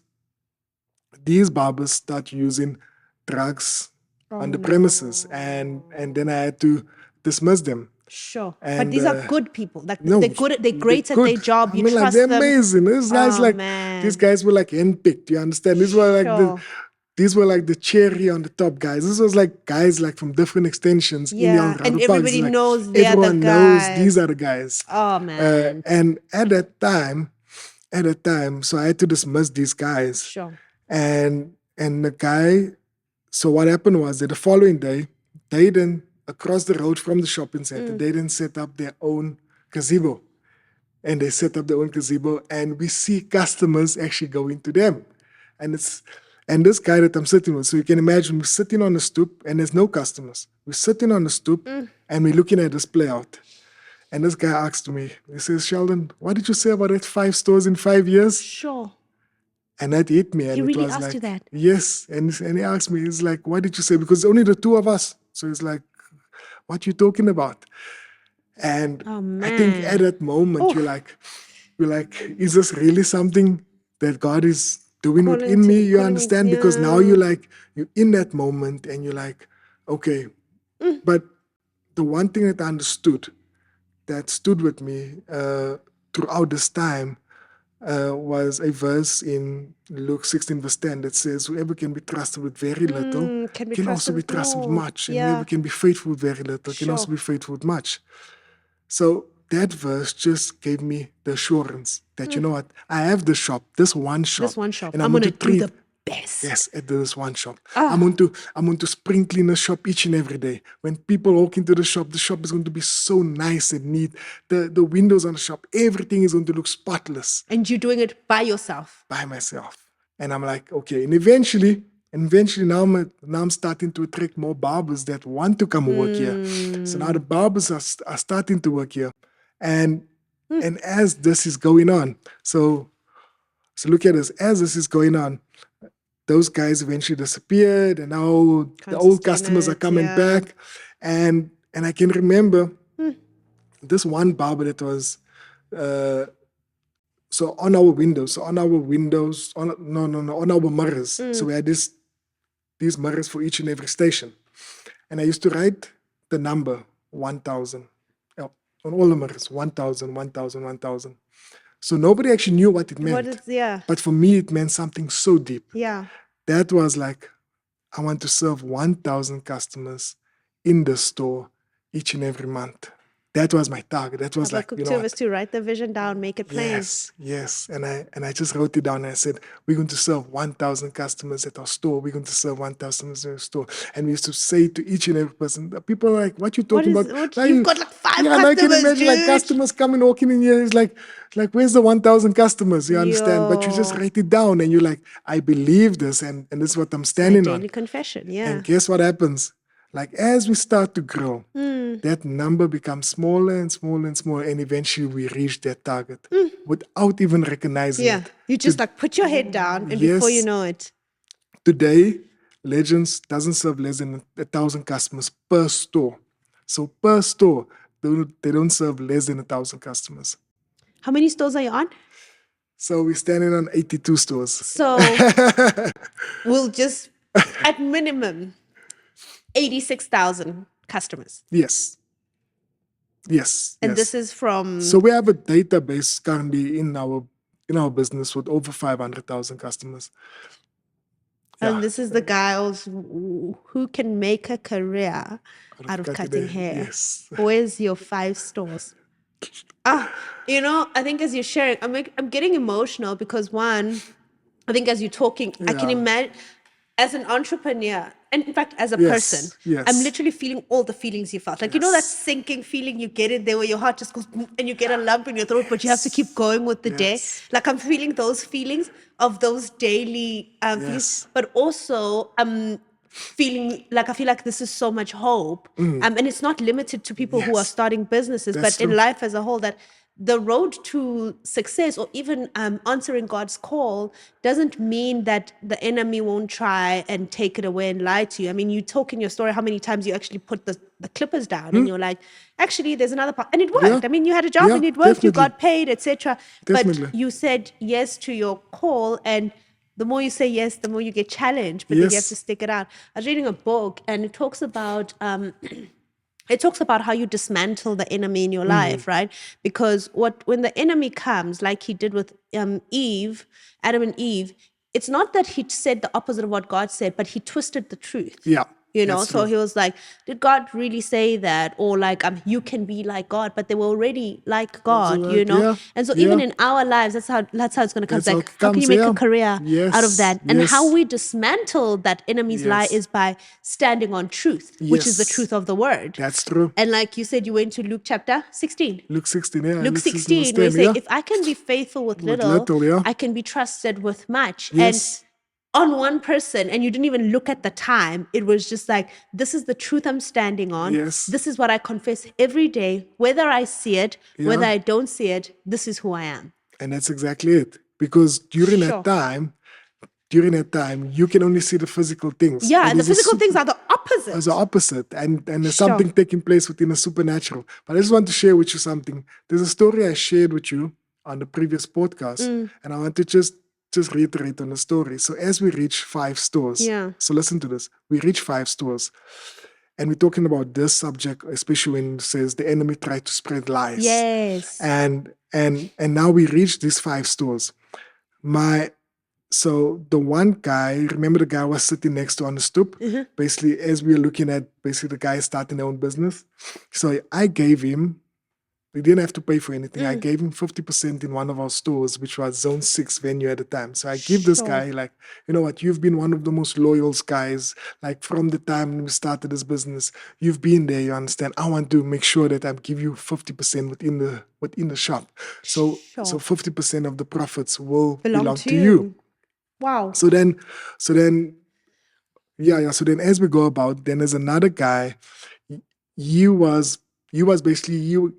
these barbers start using drugs on the premises. And then I had to dismiss them.
Sure.
And,
but these are good people. Like
no,
they're great at their job. You
like,
trust
they're
them.
amazing. These guys
Man.
these guys were like handpicked. You understand? These were like these were like the cherry on the top guys. This was like guys like from different extensions in the Eldorado
and
Park.
everybody
Like,
knows they're
everyone
the
knows
guys.
these are the guys.
Oh man.
And at that time, so I had to dismiss these guys.
Sure.
And the guy. So what happened was that the following day, they then, across the road from the shopping center, they then set up their own gazebo. And they set up their own gazebo, and we see customers actually going to them. And this guy that I'm sitting with, so you can imagine, we're sitting on the stoop and there's no customers. We're sitting on the stoop and we're looking at this play out. And this guy asked me, he says, Sheldon, what did you say about that 5 stores in 5 years?
Sure.
And that hit me. And
He really
it was
asked
like,
you that?
Yes. And he asked me, he's like, what did you say? Because only the 2 of us. So he's like, what you talking about? And I think at that moment, you're like, is this really something that God is doing within me? You understand? Because now you're in that moment and you're like, okay. But the one thing that I understood, that stood with me throughout this time, was a verse in Luke 16 verse 10 that says, whoever can be trusted with very little can also be trusted with much. And whoever can be faithful with very little can also be faithful with much. So that verse just gave me the assurance that, you know what, I have this one shop.
And I'm going to do best.
Yes, at this one shop.
Ah.
I'm going to spring clean the shop each and every day. When people walk into the shop is going to be so nice and neat. The windows on the shop, everything is going to look spotless
And you're doing it by yourself.
by myself. And I'm like, okay. And eventually now I'm starting to attract more barbers that want to come work here. So now the barbers are starting to work here. And as this is going on, so look at this, as this is going on, those guys eventually disappeared, and now the old customers are coming back. And I can remember this one barber that was so on our windows, on our mirrors. So we had these mirrors for each and every station. And I used to write the number 1,000 on all the mirrors, 1,000, 1,000, 1,000. So nobody actually knew what it meant. But for me, it meant something so deep.
Yeah.
That was like, I want to serve 1,000 customers in the store each and every month. That was my target. That was like,
two of us to write the vision down, make it plain.
Yes. And I just wrote it down and I said, we're going to serve 1,000 customers at our store. We're going to serve 1,000 customers in our store. And we used to say to each and every person, people are like, what you talking about?
You've got like 5 customers,
and I can imagine like customers coming, walking in here. It's like, where's the 1,000 customers? You understand? But you just write it down and you're like, I believe this and this is what I'm standing on.
Daily confession, yeah.
And guess what happens? Like as we start to grow, that number becomes smaller and smaller and smaller, and eventually we reach that target without even recognizing it.
You just like put your head down, and before you know it.
Today, Legends doesn't serve less than 1,000 customers per store. So per store, they don't serve less than 1,000 customers.
How many stores are you on?
So we're standing on 82 stores.
So we'll just, at minimum, 86,000 customers.
Yes.
And this is from...
So we have a database currently in our business with over 500,000 customers.
And this is the guy who can make a career out of cutting hair.
Yes.
Where's your 5 stores? I think as you're sharing, I'm getting emotional because one, I think as you're talking, I can imagine as an entrepreneur, and in fact, as a person, I'm literally feeling all the feelings you felt. Like, you know that sinking feeling you get in there where your heart just goes and you get a lump in your throat, but you have to keep going with the day. Like, I'm feeling those feelings of those daily feelings, but also feeling like I feel like this is so much hope. And it's not limited to people who are starting businesses, but in life as a whole, that the road to success or even answering God's call doesn't mean that the enemy won't try and take it away and lie to you. I mean, you talk in your story how many times you actually put the clippers down and you're like, actually, there's another part. And it worked. I mean, you had a job and it worked. You got paid, etc. But you said yes to your call, and the more you say yes, the more you get challenged, but then you have to stick it out. I was reading a book and it talks about how you dismantle the enemy in your life, right? Because when the enemy comes, like he did with Adam and Eve, it's not that he said the opposite of what God said, but he twisted the truth.
Yeah.
So he was like, did God really say that? Or like, you can be like God, but they were already like God, And so even in our lives, that's how it's going to come. Like, how can you make a career out of that? And how we dismantle that enemy's lie is by standing on truth, which is the truth of the word.
That's true.
And like you said, you went to Luke chapter 16.
Luke 16, yeah.
Luke 16, where you say, if I can be faithful with little, I can be trusted with much. And on one person, and you didn't even look at the time, it was just like, this is the truth I'm standing on. This is what I confess every day, whether I see it, whether I don't see it, this is who I am.
And that's exactly it. Because during that time, you can only see the physical things.
Yeah, and the physical things are the opposite.
As the opposite. And there's something taking place within the supernatural. But I just want to share with you something. There's a story I shared with you on the previous podcast. And I want to just reiterate on the story. So as we reach 5 stores, so listen to this. We reach 5 stores. And we're talking about this subject, especially when it says the enemy tried to spread lies.
Yes.
And now we reach these 5 stores. So the one guy, remember the guy was sitting next to on the stoep? Basically, as we were looking at the guy starting their own business. So I gave him He didn't have to pay for anything. I gave him 50% in one of our stores, which was Zone 6 venue at the time. So I give this guy, like, you know what, you've been one of the most loyal guys, like from the time we started this business. You've been there, you understand. I want to make sure that I give you 50% within the shop. So 50% of the profits will belong to you.
Wow.
So then so then as we go about, then there's another guy. He was basically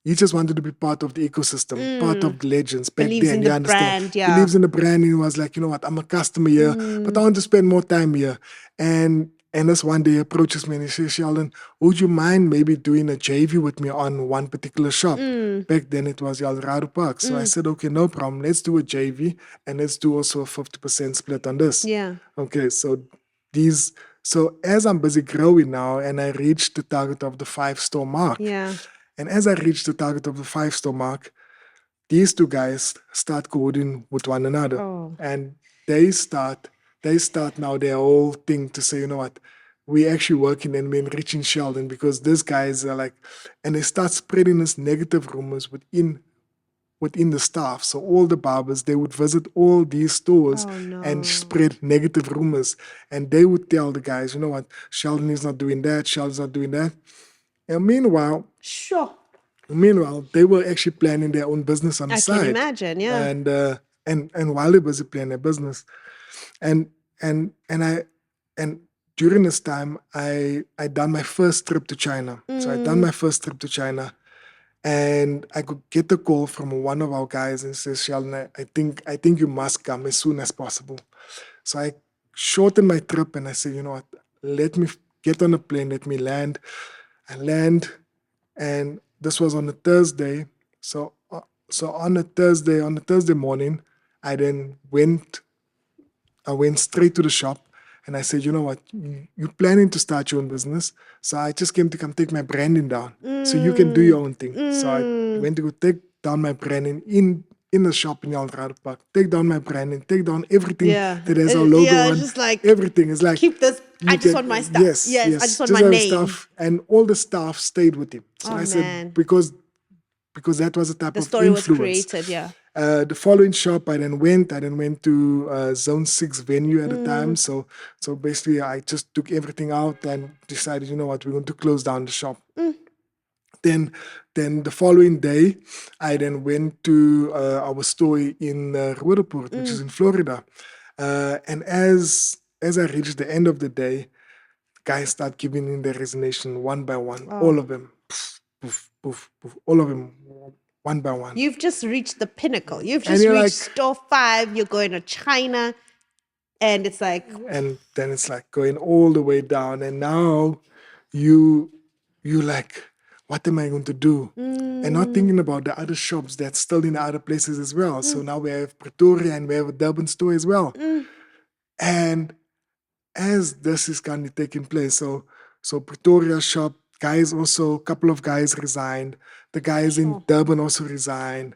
he just wanted to be part of the ecosystem, part of the Legends back
Believes
then.
in
You
the
understand?
brand, yeah.
Believes in the brand, and he was like, you know what, I'm a customer here, but I want to spend more time here. And this one day he approaches me and he says, Sheldon, would you mind maybe doing a JV with me on one particular shop? Back then it was Eldorado Park. So I said, okay, no problem. Let's do a JV and let's do also a 50% split on this.
Yeah.
Okay, so as I'm busy growing now and I reached the target of the 5-store mark.
Yeah.
And as I reached the target of the 5-store mark, these two guys start coding with one another.
Oh.
And they start now their whole thing to say, you know what, we're actually working and we're enriching Sheldon because these guys are like, and they start spreading this negative rumors within the staff. So all the barbers, they would visit all these stores and spread negative rumors. And they would tell the guys, you know what, Sheldon is not doing that, Sheldon's not doing that. And meanwhile, they were actually planning their own business on the side.
I can imagine, yeah.
And while they were busy planning their business, and during this time, I done my first trip to China. So I done my first trip to China, and I could get a call from one of our guys and says, Sheldon, I think you must come as soon as possible. So I shortened my trip and I said, you know what, let me get on a plane, let me land. I land, and this was on a Thursday. So on a Thursday morning, I went straight to the shop and I said, you know what, you're planning to start your own business. So I just came to come take my branding down so you can do your own thing. So I went to go take down my branding in the shop in Eldorado Park. Take down my branding, take down everything that has our logo on.
Just like,
everything is like,
keep this. I just want my stuff.
Yes,
I just want
just
my
have
name.
stuff, and all the staff stayed with him. So I said, because that was a type of
story
influence.
was created, yeah.
The following shop, I then went to Zone 6 venue at the time. So basically, I just took everything out and decided, you know what, we're going to close down the shop. Then the following day, I then went to our store in Eldorado Park, which is in Florida. And as I reached the end of the day, guys start giving in their resignation one by one. All of them. Poof, poof, poof, poof, all of them, one by one.
You've just reached the pinnacle. You've just reached store 5. You're going to China. And it's like...
And then it's like going all the way down. And now you like, what am I going to do? And not thinking about the other shops that's still in the other places as well. So now we have Pretoria and we have a Durban store as well. And as this is kind of taking place, so Pretoria shop, guys also, a couple of guys resigned. The guys in Durban also resigned.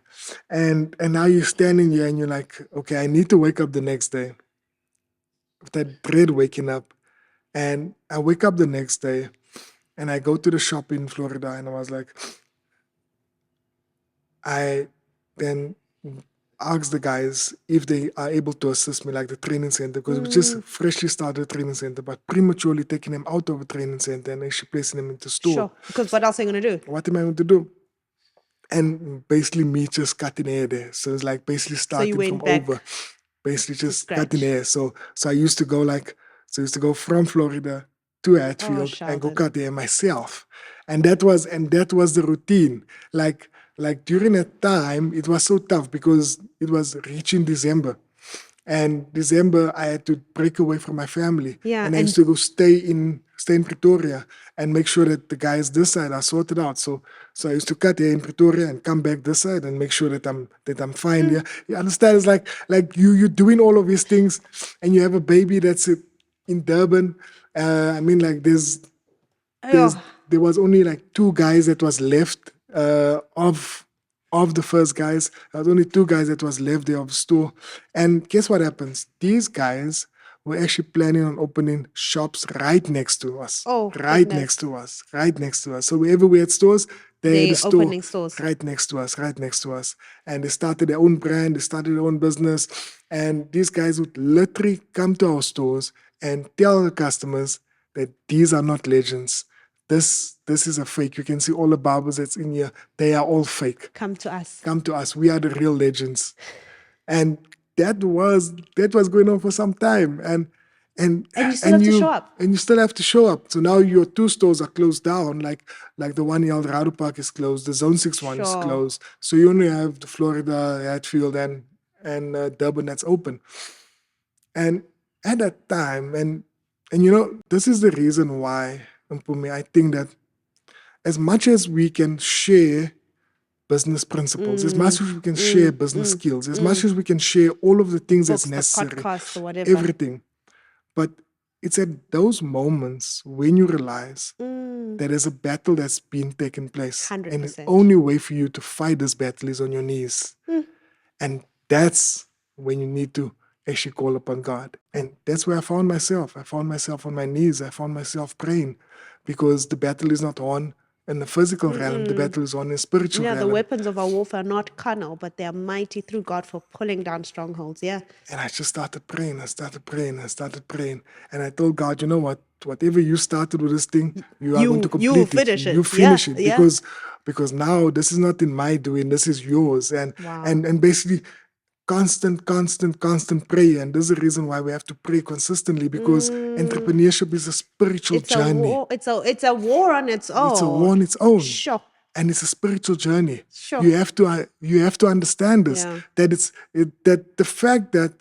And now you're standing here and you're like, okay, I need to wake up the next day. With that dread waking up. And I wake up the next day and I go to the shop in Florida and I was like, I then asked the guys if they are able to assist me, like the training center, because we just freshly started a training center, but prematurely taking them out of a training center and actually placing them into store.
Sure, because what else are you going to do?
What am I going to do? And basically me just cutting hair there. So it's like basically starting from over. Basically just cutting hair. So I used to go from Florida to Hatfield and go cut hair myself. And that was the routine. Like during that time, it was so tough because it was reaching December. And December, I had to break away from my family.
Yeah,
and I used to go stay in Pretoria and make sure that the guys this side are sorted out. So I used to cut hair in Pretoria and come back this side and make sure that I'm fine. Yeah, you understand? It's like you're doing all of these things, and you have a baby that's in Durban. I mean, like there was only like 2 guys that was left of the first guys. There was only 2 guys that was left there of the store. And guess what happens? These guys were actually planning on opening shops right next to us. Right next to us. So wherever we had stores, They had a store
opening stores.
right next to us. And they started their own brand, they started their own business. And these guys would literally come to our stores and tell the customers that these are not legends. This is a fake. You can see all the barbers that's in here. They are all fake.
Come to us.
Come to us. We are the real legends. And that was going on for some time. And
you still have to show up.
And you still have to show up. So now your 2 stores are closed down, like the one in Eldorado Park is closed, the Zone 6 one is
Sure.
closed. So you only have the Florida, Hatfield, and Durban that's open. And at that time, and this is the reason why, Mpoomy, I think that as much as we can share business principles, as much as we can share business skills, as much as we can share all of the things that's necessary,
podcast or whatever.
everything. But it's at those moments when you realize that there's a battle that's been taking place.
100%.
And the only way for you to fight this battle is on your knees. And that's when you need to actually call upon God. And that's where I found myself. I found myself on my knees. I found myself praying, because the battle is not on in the physical realm, the battle is on in the spiritual realm.
The weapons of our warfare are not carnal, but they are mighty through God for pulling down strongholds. Yeah.
And I just started praying. I started praying. And I told God, you know what? Whatever you started with this thing, you are going to complete
you finish it.
You finish it.
Yeah.
Because now this is not in my doing, this is yours. And
Wow.
and basically constant prayer. And this is the reason why we have to pray consistently, because entrepreneurship is a spiritual journey.
It's a war on its own.
It's a war on its own.
Sure.
And it's a spiritual journey.
Sure.
You have to understand this.
Yeah.
That the fact that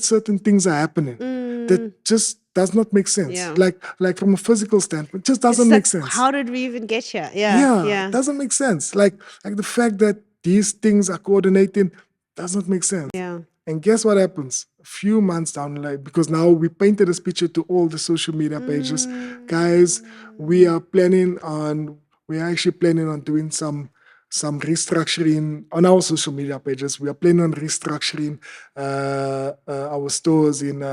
certain things are happening, that just does not make sense.
Yeah.
Like from a physical standpoint, just doesn't make sense.
How did we even get here? Yeah.
It doesn't make sense. Like the fact that these things are coordinating does not make sense.
Yeah.
And guess what happens? A few months down the line, because now we painted this picture to all the social media pages. Guys, we are actually planning on doing some restructuring on our social media pages. We are planning on restructuring our stores in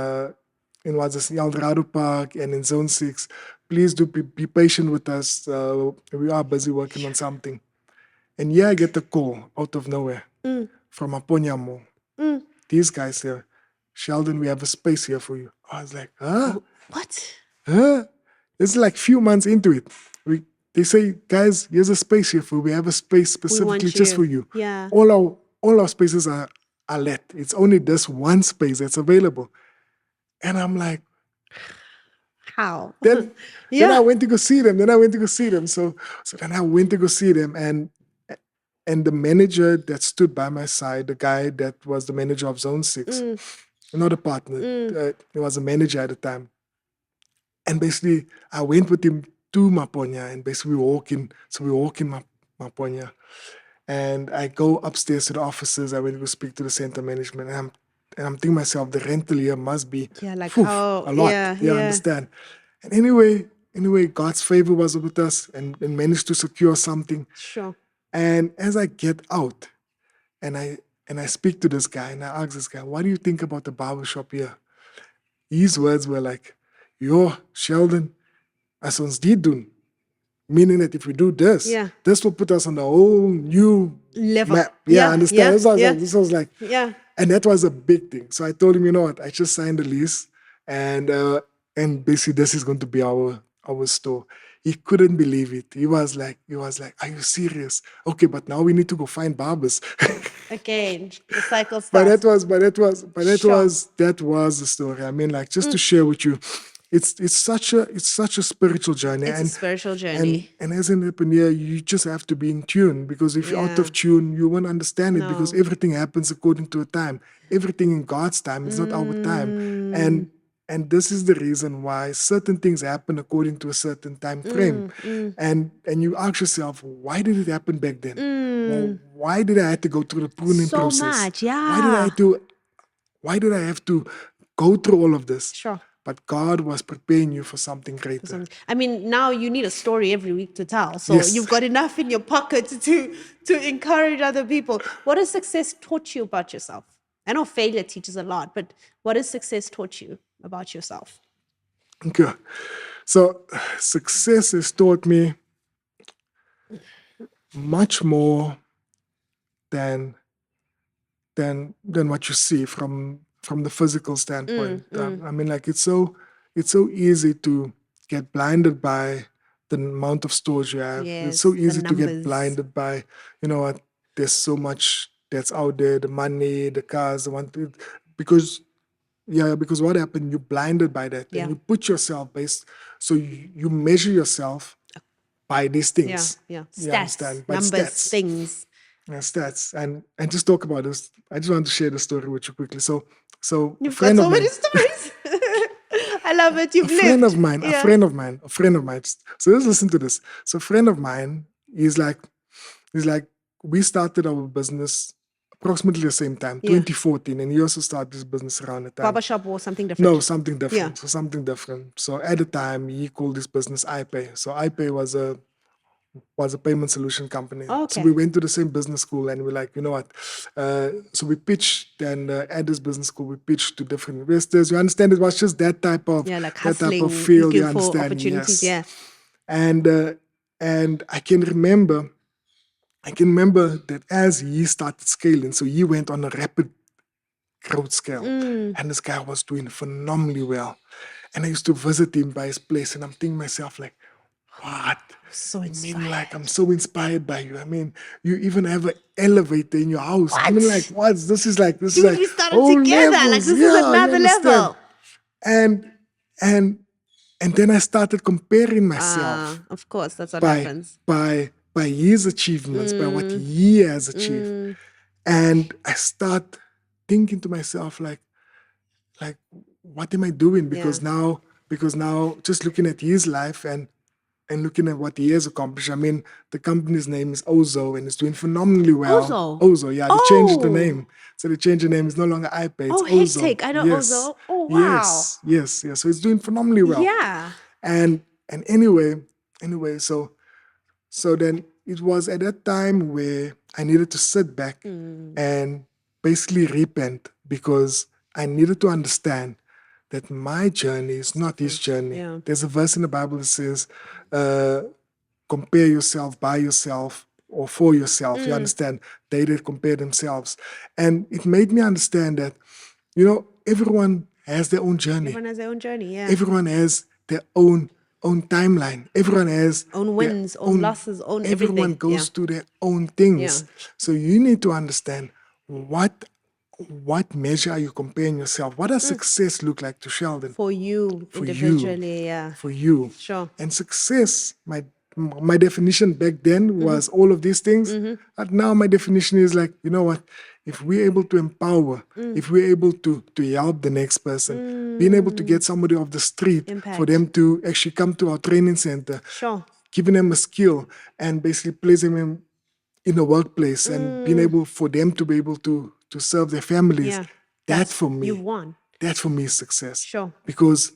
Eldorado Park and in Zone 6. Please do be patient with us. We are busy working on something. And I get a call out of nowhere from Aponya Mall. These guys say, Sheldon, we have a space here for you. I was like, huh?
What?
Huh? It's like few months into it. They say, guys, here's a space here for you. We have a space specifically just for you.
Yeah.
All our spaces are let. It's only this one space that's available. And I'm like,
how?
Then I went to go see them. So then I went to go see them, and the manager that stood by my side, the guy that was the manager of Zone 6, not a partner, he was a manager at the time. And basically, I went with him to Maponya, and basically we walk in Maponya. And I go upstairs to the offices. I went to go speak to the center management, and I'm thinking myself, the rental here must be a lot. Yeah, understand. And anyway, God's favor was with us, and managed to secure something.
Sure.
And as I get out, and I speak to this guy, and I ask this guy, what do you think about the barbershop here? His words were like, yo, Sheldon, as ons dit doen, meaning that if we do this, this will put us on a whole new
level.
Map. Yeah, understand? This was like,
yeah.
And that was a big thing. So I told him, you know what, I just signed the lease, and basically this is going to be our store. He couldn't believe it. He was like, are you serious? Okay, but now we need to go find barbers.
Again, the cycle starts.
But that was the story. I mean, like, just to share with you, it's such a spiritual journey.
It's a spiritual journey.
And as an entrepreneur, you just have to be in tune, because if you're out of tune, you won't understand it, because everything happens according to a time. Everything in God's time is not our time. And this is the reason why certain things happen according to a certain time frame. And you ask yourself, why did it happen back then? Well, why did I have to go through the pruning process?
So much, yeah.
Why did I have to go through all of this?
Sure.
But God was preparing you for something greater.
I mean, now you need a story every week to tell. So you've got enough in your pocket to encourage other people. What has success taught you about yourself? I know failure teaches a lot, but what has success taught you about yourself?
Okay. So success has taught me much more than what you see from the physical standpoint. I mean, like it's so easy to get blinded by the amount of stores you have. It's so
Yes, the
easy to get
numbers.
blinded by, you know what, there's so much that's out there, the money, the cars, because what happened, you're blinded by that,
Yeah.
and you put yourself so you measure yourself by these
Yeah,
things.
yeah.
You
Stats,
understand? By
numbers,
stats.
things.
Yeah, stats. And just talk about this. I just want to share the story with you quickly. So a
You've got
friend
so
of
many
mine,
stories. I love it. You've
a friend
lived.
of mine,
Yeah.
a friend of mine. So let's listen to this. So a friend of mine is like, we started our business approximately the same time,
Yeah.
2014, and he also started his business around the time.
Barbershop or something different.
No, something different.
Yeah.
So something different. So at the time, he called his business iPay. So iPay was a payment solution company.
Oh,
So
okay.
we went to the same business school, and we're like, you know what? So we pitched, and at this business school, we pitched to different investors. You understand? It was just that type of
Yeah, like
that type
hustling,
of field.
looking
You
for
understand?
opportunities.
Yes.
Yeah.
And I can remember that as he started scaling, so he went on a rapid growth scale, and this guy was doing phenomenally well. And I used to visit him by his place, and I'm thinking to myself, like, what?
So
I mean,
inspired.
like, I'm so inspired by you. I mean, you even have an elevator in your house. I mean, like, what? This is like
Dude, we started
whole
together. Like,
levels.
this is
Yeah, you
another
understand?
level.
And then I started comparing myself
Of course, that's what
by
happens.
his achievements, by what he has achieved. And I start thinking to myself, like, what am I doing? Because now, just looking at his life and looking at what he has accomplished. I mean, the company's name is Ozo, and it's doing phenomenally well.
Ozo?
Yeah. They changed the
Oh.
name. So they changed the name. It's no longer iPay. It's
Oh,
Ozo.
hectic. I know
Yes.
Ozo. Oh, wow.
Yes. So it's doing phenomenally well.
Yeah.
And anyway, so then it was at that time where I needed to sit back and basically repent, because I needed to understand that my journey is not his journey.
Yeah.
There's a verse in the Bible that says, compare yourself by yourself or for yourself. You understand? They that compare themselves. And it made me understand that, everyone has their own journey.
Everyone has their own journey. Yeah.
Everyone has their own timeline. Everyone has
Own
their
wins, own losses, own
everyone
everything.
goes through their own things.
Yeah.
So you need to understand what measure are you comparing yourself? What does success look like to Sheldon?
For you
For
individually. Yeah.
For you.
Sure.
And success, my definition back then was all of these things. But now my definition is like, you know what? If we're able to empower, if we're able to help the next person, being able to get somebody off the street
Impact.
for them to actually come to our training center,
Sure.
giving them a skill and basically placing them in the workplace and being able for them to be able to serve their families.
Yeah.
That for me,
You've won.
that for me is success.
Sure.
Because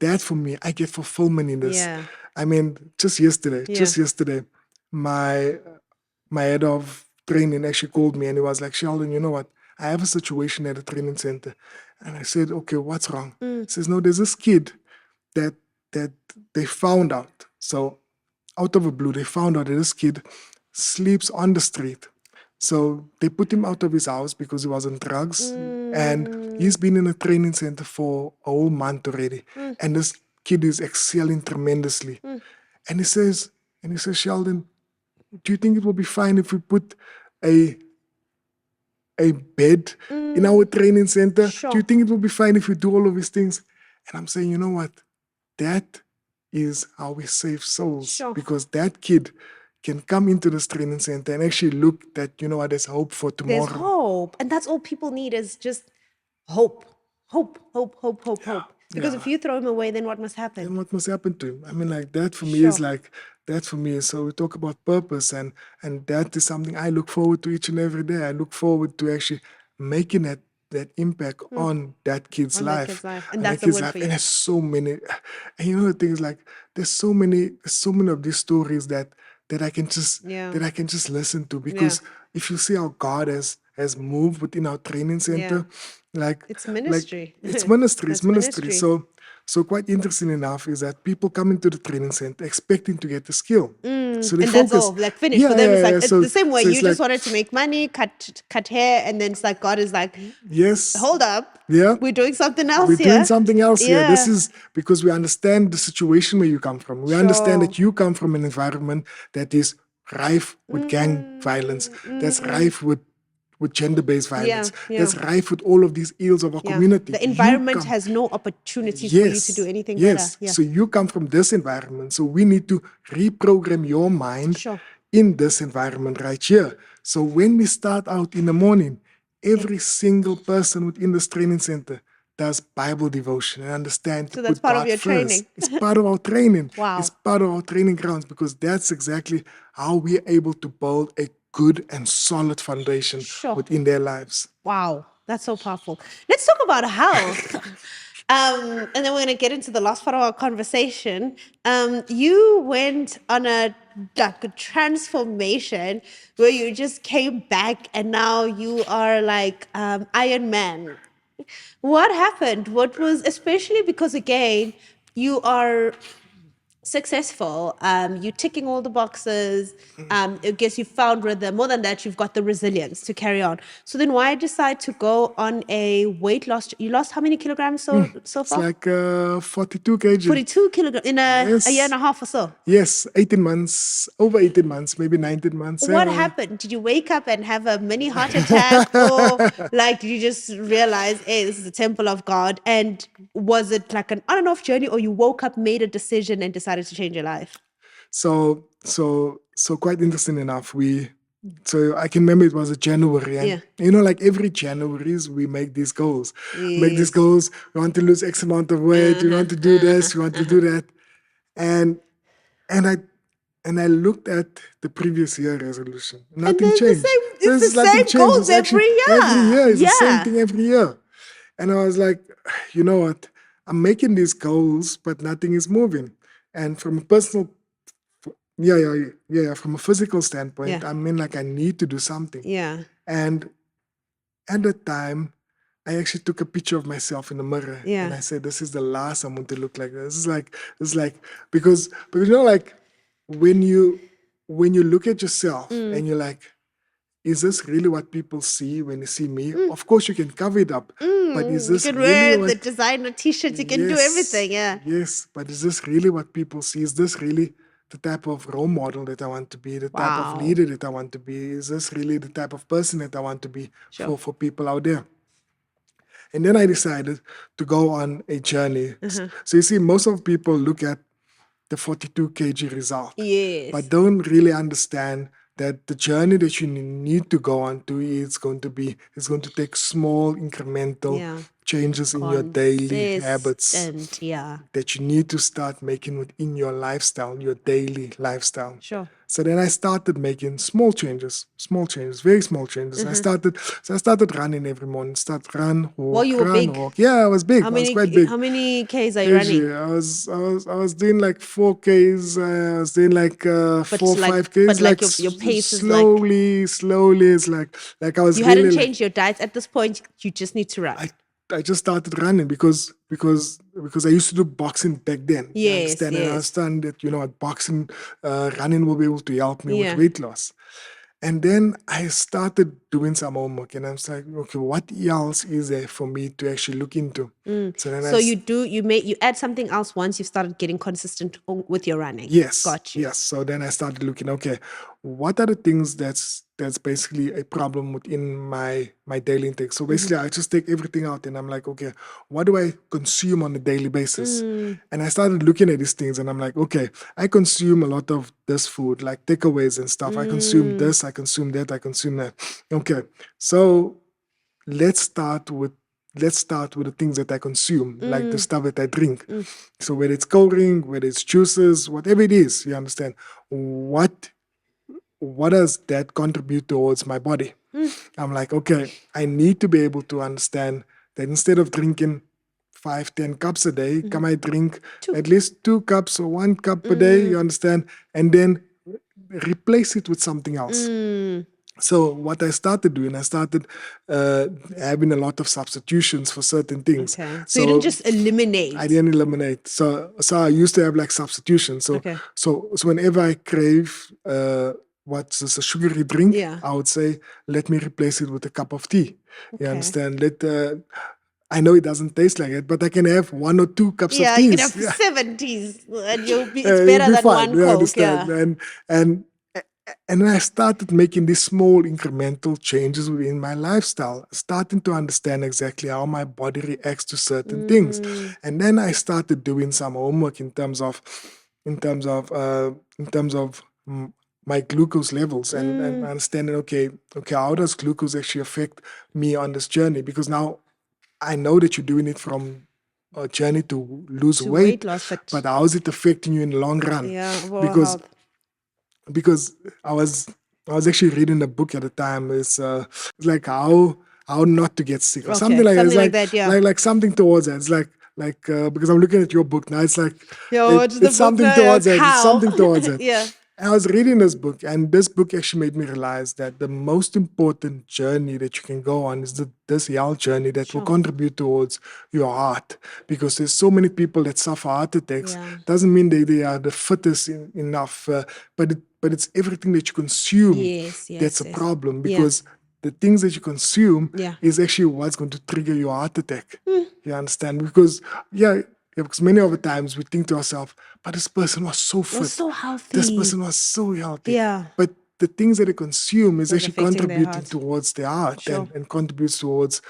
that for me, I get fulfillment in this.
Yeah.
I mean, just yesterday, my head of training actually called me and he was like, Sheldon, you know what? I have a situation at a training center. And I said, okay, what's wrong? He says, no, there's this kid that they found out. So out of the blue, they found out that this kid sleeps on the street. So they put him out of his house because he was on drugs. And he's been in a training center for a whole month already. And this kid is excelling tremendously. And he says, Sheldon, do you think it will be fine if we put a bed in our training center?
Sure.
Do you think it will be fine if we do all of these things? And I'm saying, you know what? That is how we save souls.
Sure.
Because that kid can come into this training center and actually look that, you know what, there's hope for tomorrow.
There's hope. And that's all people need is just hope. Hope. Because if you throw him away, then what must happen?
And what must happen to him? I mean, like that for me is like, that for me is, so we talk about purpose and that is something I look forward to each and every day. I look forward to actually making that impact on that kid's life.
And that's the word for you.
And there's so many, and you know the thing is like, there's so many of these stories that I can just listen to, because if you see how God has moved within our training center, like
it's ministry.
It's ministry. So quite interesting enough is that people come into the training center expecting to get the skill. So they
And
focus.
that's all, like finished. For them, it's like, it's
So,
the same way
so
you
it's
just
like,
wanted to make money, cut hair, and then it's like God is like,
yes,
hold up,
yeah,
we're doing something else
we're
here.
doing something else here. This
Yeah.
is because we understand the situation where you come from. We understand
Sure.
that you come from an environment that is rife with gang violence, that's rife with gender-based violence,
yeah.
that's rife with all of these ills of our
Yeah.
community.
The
You
environment
come-
has no opportunities for you to do anything better. Yeah.
So you come from this environment. So we need to reprogram your mind
Sure.
in this environment right here. So when we start out in the morning, every single person within this training center does Bible devotion and understand to
So that's
put
part of
God
your
first.
training.
It's part of our training.
Wow.
It's part of our training grounds because that's exactly how we're able to build a good and solid foundation
Sure.
within their lives.
Wow, that's so powerful. Let's talk about health. And then we're going to get into the last part of our conversation. You went on a transformation where you just came back and now you are like Iron Man. What happened? What was, especially because again, you are successful, you're ticking all the boxes, I guess you found rhythm. More than that, you've got the resilience to carry on. So then why decide to go on a weight loss? You lost how many kilograms so
It's
far?
like 42 kg.
42 kilograms in a year and a half or so.
Yes, 18 months, over 18 months, maybe 19 months.
What happened? Did you wake up and have a mini heart attack, or like did you just realize, hey, this is the temple of God? And was it like an on and off journey, or you woke up, made a decision, and decided to change your life?
So quite interesting enough. So I can remember it was a January, and like every Januaries we make these goals. Make these goals. We want to lose X amount of weight. We want to do this. We want to do that. And I looked at the previous year resolution. Nothing changed.
It's the same goals every year.
Every year is the same thing every year. And I was like, you know what? I'm making these goals, but nothing is moving. And from a personal, from a physical standpoint, I mean, like I need to do something.
Yeah.
And at the time, I actually took a picture of myself in the mirror, and I said, "This is the last I want to look like this." It's like because like when you look at yourself and you're like, is this really what people see when they see me? Of course, you can cover it up, but is this
you can
really
wear the designer t-shirts, you can do everything,
Yes, but is this really what people see? Is this really the type of role model that I want to be, the type of leader that I want to be? Is this really the type of person that I want to be for people out there? And then I decided to go on a journey. So you see, most of people look at the 42 kg result, but don't really understand that the journey that you need to go on to is going to take small incremental changes in your daily habits that you need to start making within your lifestyle, your daily lifestyle.
Sure.
So then I started making small changes, very small changes. I started running every morning. Run, walk,
well, you were big.
Walk. Yeah, I was big. I was quite big.
How many Ks are you running?
I was doing like 4 Ks. I was doing like 5 Ks.
But like your pace is
slowly. It's like I was.
You hadn't changed your diet at this point. You just need to run.
I just started running because I used to do boxing back then.
Yes.
And I understand that boxing, running will be able to help me with weight loss. And then I started doing some homework, and I was like, okay, what else is there for me to actually look into?
So you add something else once you started getting consistent with your running.
Yes.
Got you.
Yes. So then I started looking, okay, what are the things that's basically a problem within my daily intake? So basically I just take everything out and I'm like, okay, what do I consume on a daily basis? And I started looking at these things and I'm like, okay, I consume a lot of this food, like takeaways and stuff. I consume this, I consume that, I consume that. Okay. So let's start with the things that I consume, like the stuff that I drink. So whether it's cold drink, whether it's juices, whatever it is, you understand, what does that contribute towards my body? I'm like, okay, I need to be able to understand that instead of drinking 5-10 cups a day, can I drink at least 2 cups or 1 cup a day, you understand? And then replace it with something else. So what I started doing, I started having a lot of substitutions for certain things.
Okay. So you didn't just eliminate.
I didn't eliminate. So I used to have like substitutions. So
Okay.
so whenever I crave what's this, a sugary drink,
Yeah.
I would say, let me replace it with a cup of tea. You
Okay.
understand? I know it doesn't taste like it, but I can have 1 or 2 cups
Yeah,
of
you
tea.
can have 70s and it's
It'll
better
be
than
fine.
one
You
Coke.
understand?
Yeah.
And I started making these small incremental changes within my lifestyle, starting to understand exactly how my body reacts to certain things. And then I started doing some homework in terms of my glucose levels and understanding, okay, how does glucose actually affect me on this journey? Because now I know that you're doing it from a journey to lose
To
weight,
weight loss, but
how is it affecting you in the long run?
yeah, overall
because
health.
because I was actually reading a book at the time. It's like how not to get sick or
Okay,
something like that. It's
something like that, yeah.
like something towards that. It's like because I'm looking at your book now. It's like
Yeah, what's the
it's
book
something
now?
towards
Like
that. It's
how?
something towards it.
Yeah.
And I was reading this book, and this book actually made me realize that the most important journey that you can go on is this health journey that will contribute towards your heart. Because there's so many people that suffer heart attacks.
Yeah.
Doesn't mean they are the fittest enough, but it's everything that you consume
Yes,
that's a
yes.
problem.
Yeah.
Because the things that you consume
Yeah.
is actually what's going to trigger your heart attack. You understand? Because because many of the times we think to ourselves, but this person was so fit.
Was so healthy.
This person was so healthy.
Yeah.
But the things that they consume is
Was
actually
affecting their
contributing
heart.
towards their heart
Sure.
and contributes towards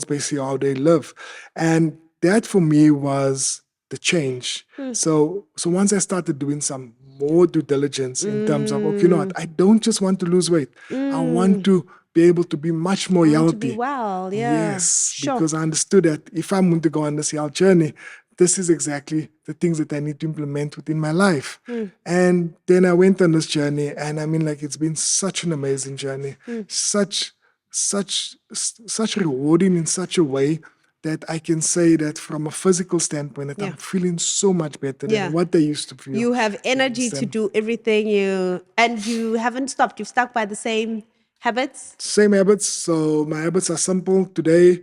basically how they live. And that for me was the change. So once I started doing some more due diligence in terms of, okay, you know what, I don't just want to lose weight. I want to be able to be much more
To
healthy.
be well, yeah.
Yes,
Sure.
because I understood that if I'm going to go on this health journey, this is exactly the things that I need to implement within my life. And then I went on this journey, and I mean, like, it's been such an amazing journey, such rewarding in such a way that I can say that from a physical standpoint, that I'm feeling so much better than what I used to feel.
You have energy to do everything and you haven't stopped. You've stuck by the same habits.
Same habits. So my habits are simple. Today,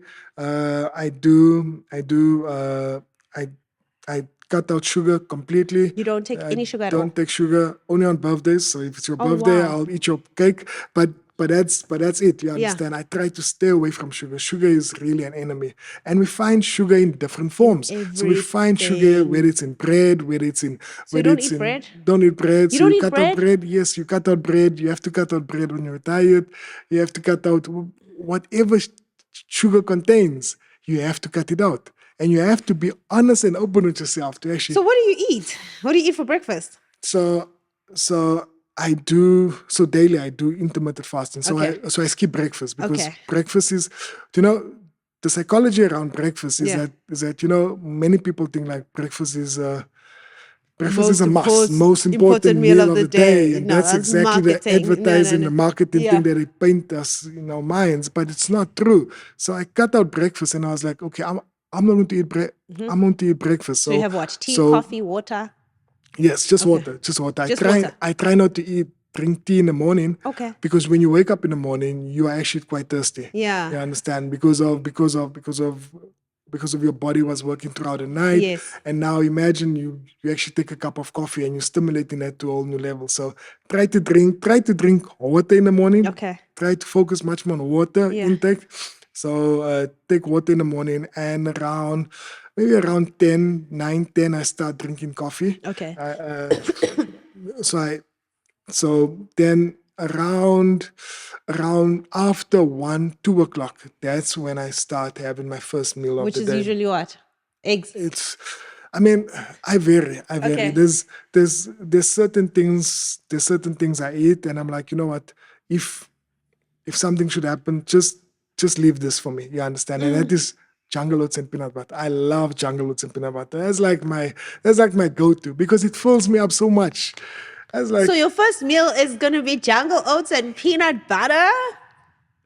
I cut out sugar completely.
You don't take any sugar at all.
Don't take sugar only on birthdays. So if it's your birthday,
wow.
I'll eat your cake. But that's it. You understand? I try to stay away from sugar. Sugar is really an enemy, and we find sugar in different forms. So we find sugar whether it's in bread, whether it's in
So you don't eat bread?
Don't eat bread.
You
So
don't
you
eat
cut
bread?
out bread. Yes, you cut out bread. You have to cut out bread when you're tired. You have to cut out whatever sugar contains. You have to cut it out. And you have to be honest and open with yourself to actually.
So what do you eat? What do you eat for breakfast?
So daily I do intermittent fasting. So I skip breakfast because breakfast is, the psychology around breakfast is that many people think like breakfast is a must, most important meal of the day. And that's exactly the advertising, the marketing thing that they paint us in our minds, but it's not true. So I cut out breakfast and I was like, okay, I'm not going to eat I'm going to eat breakfast.
So you have what? Tea, coffee, water?
Yes, just water. I try not to drink tea in the morning.
Okay.
Because when you wake up in the morning, you are actually quite thirsty.
Yeah.
You understand? Because your body was working throughout the night.
Yes.
And now imagine you actually take a cup of coffee and you're stimulating that to a whole new level. So try to drink water in the morning.
Okay.
Try to focus much more on water intake. So take water in the morning, and around 9, 10, I start drinking coffee.
Okay.
So then around after 1, 2 o'clock, that's when I start having my first meal of the day.
Which is usually what? Eggs.
I vary.
Okay.
There's certain things I eat, and I'm like, you know what? If something should happen, just leave this for me. You understand? And that is jungle oats and peanut butter. I love jungle oats and peanut butter. That's like my go-to because it fills me up so much.
So your first meal is going to be jungle oats and peanut butter?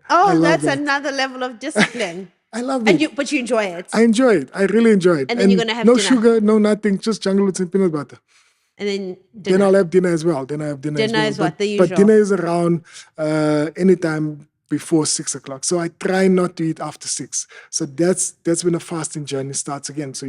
Oh, that's another level of discipline.
I love it.
But you enjoy it.
I enjoy it. I really enjoy it.
And then you're going to have
no
dinner.
sugar, no nothing, just jungle oats and peanut butter.
And then
Then
dinner.
I'll have dinner as well. Then I have dinner as
Dinner
well.
is what, the
But
usual?
dinner is around anytime before 6 o'clock. So I try not to eat after 6. So that's when the fasting journey starts again. So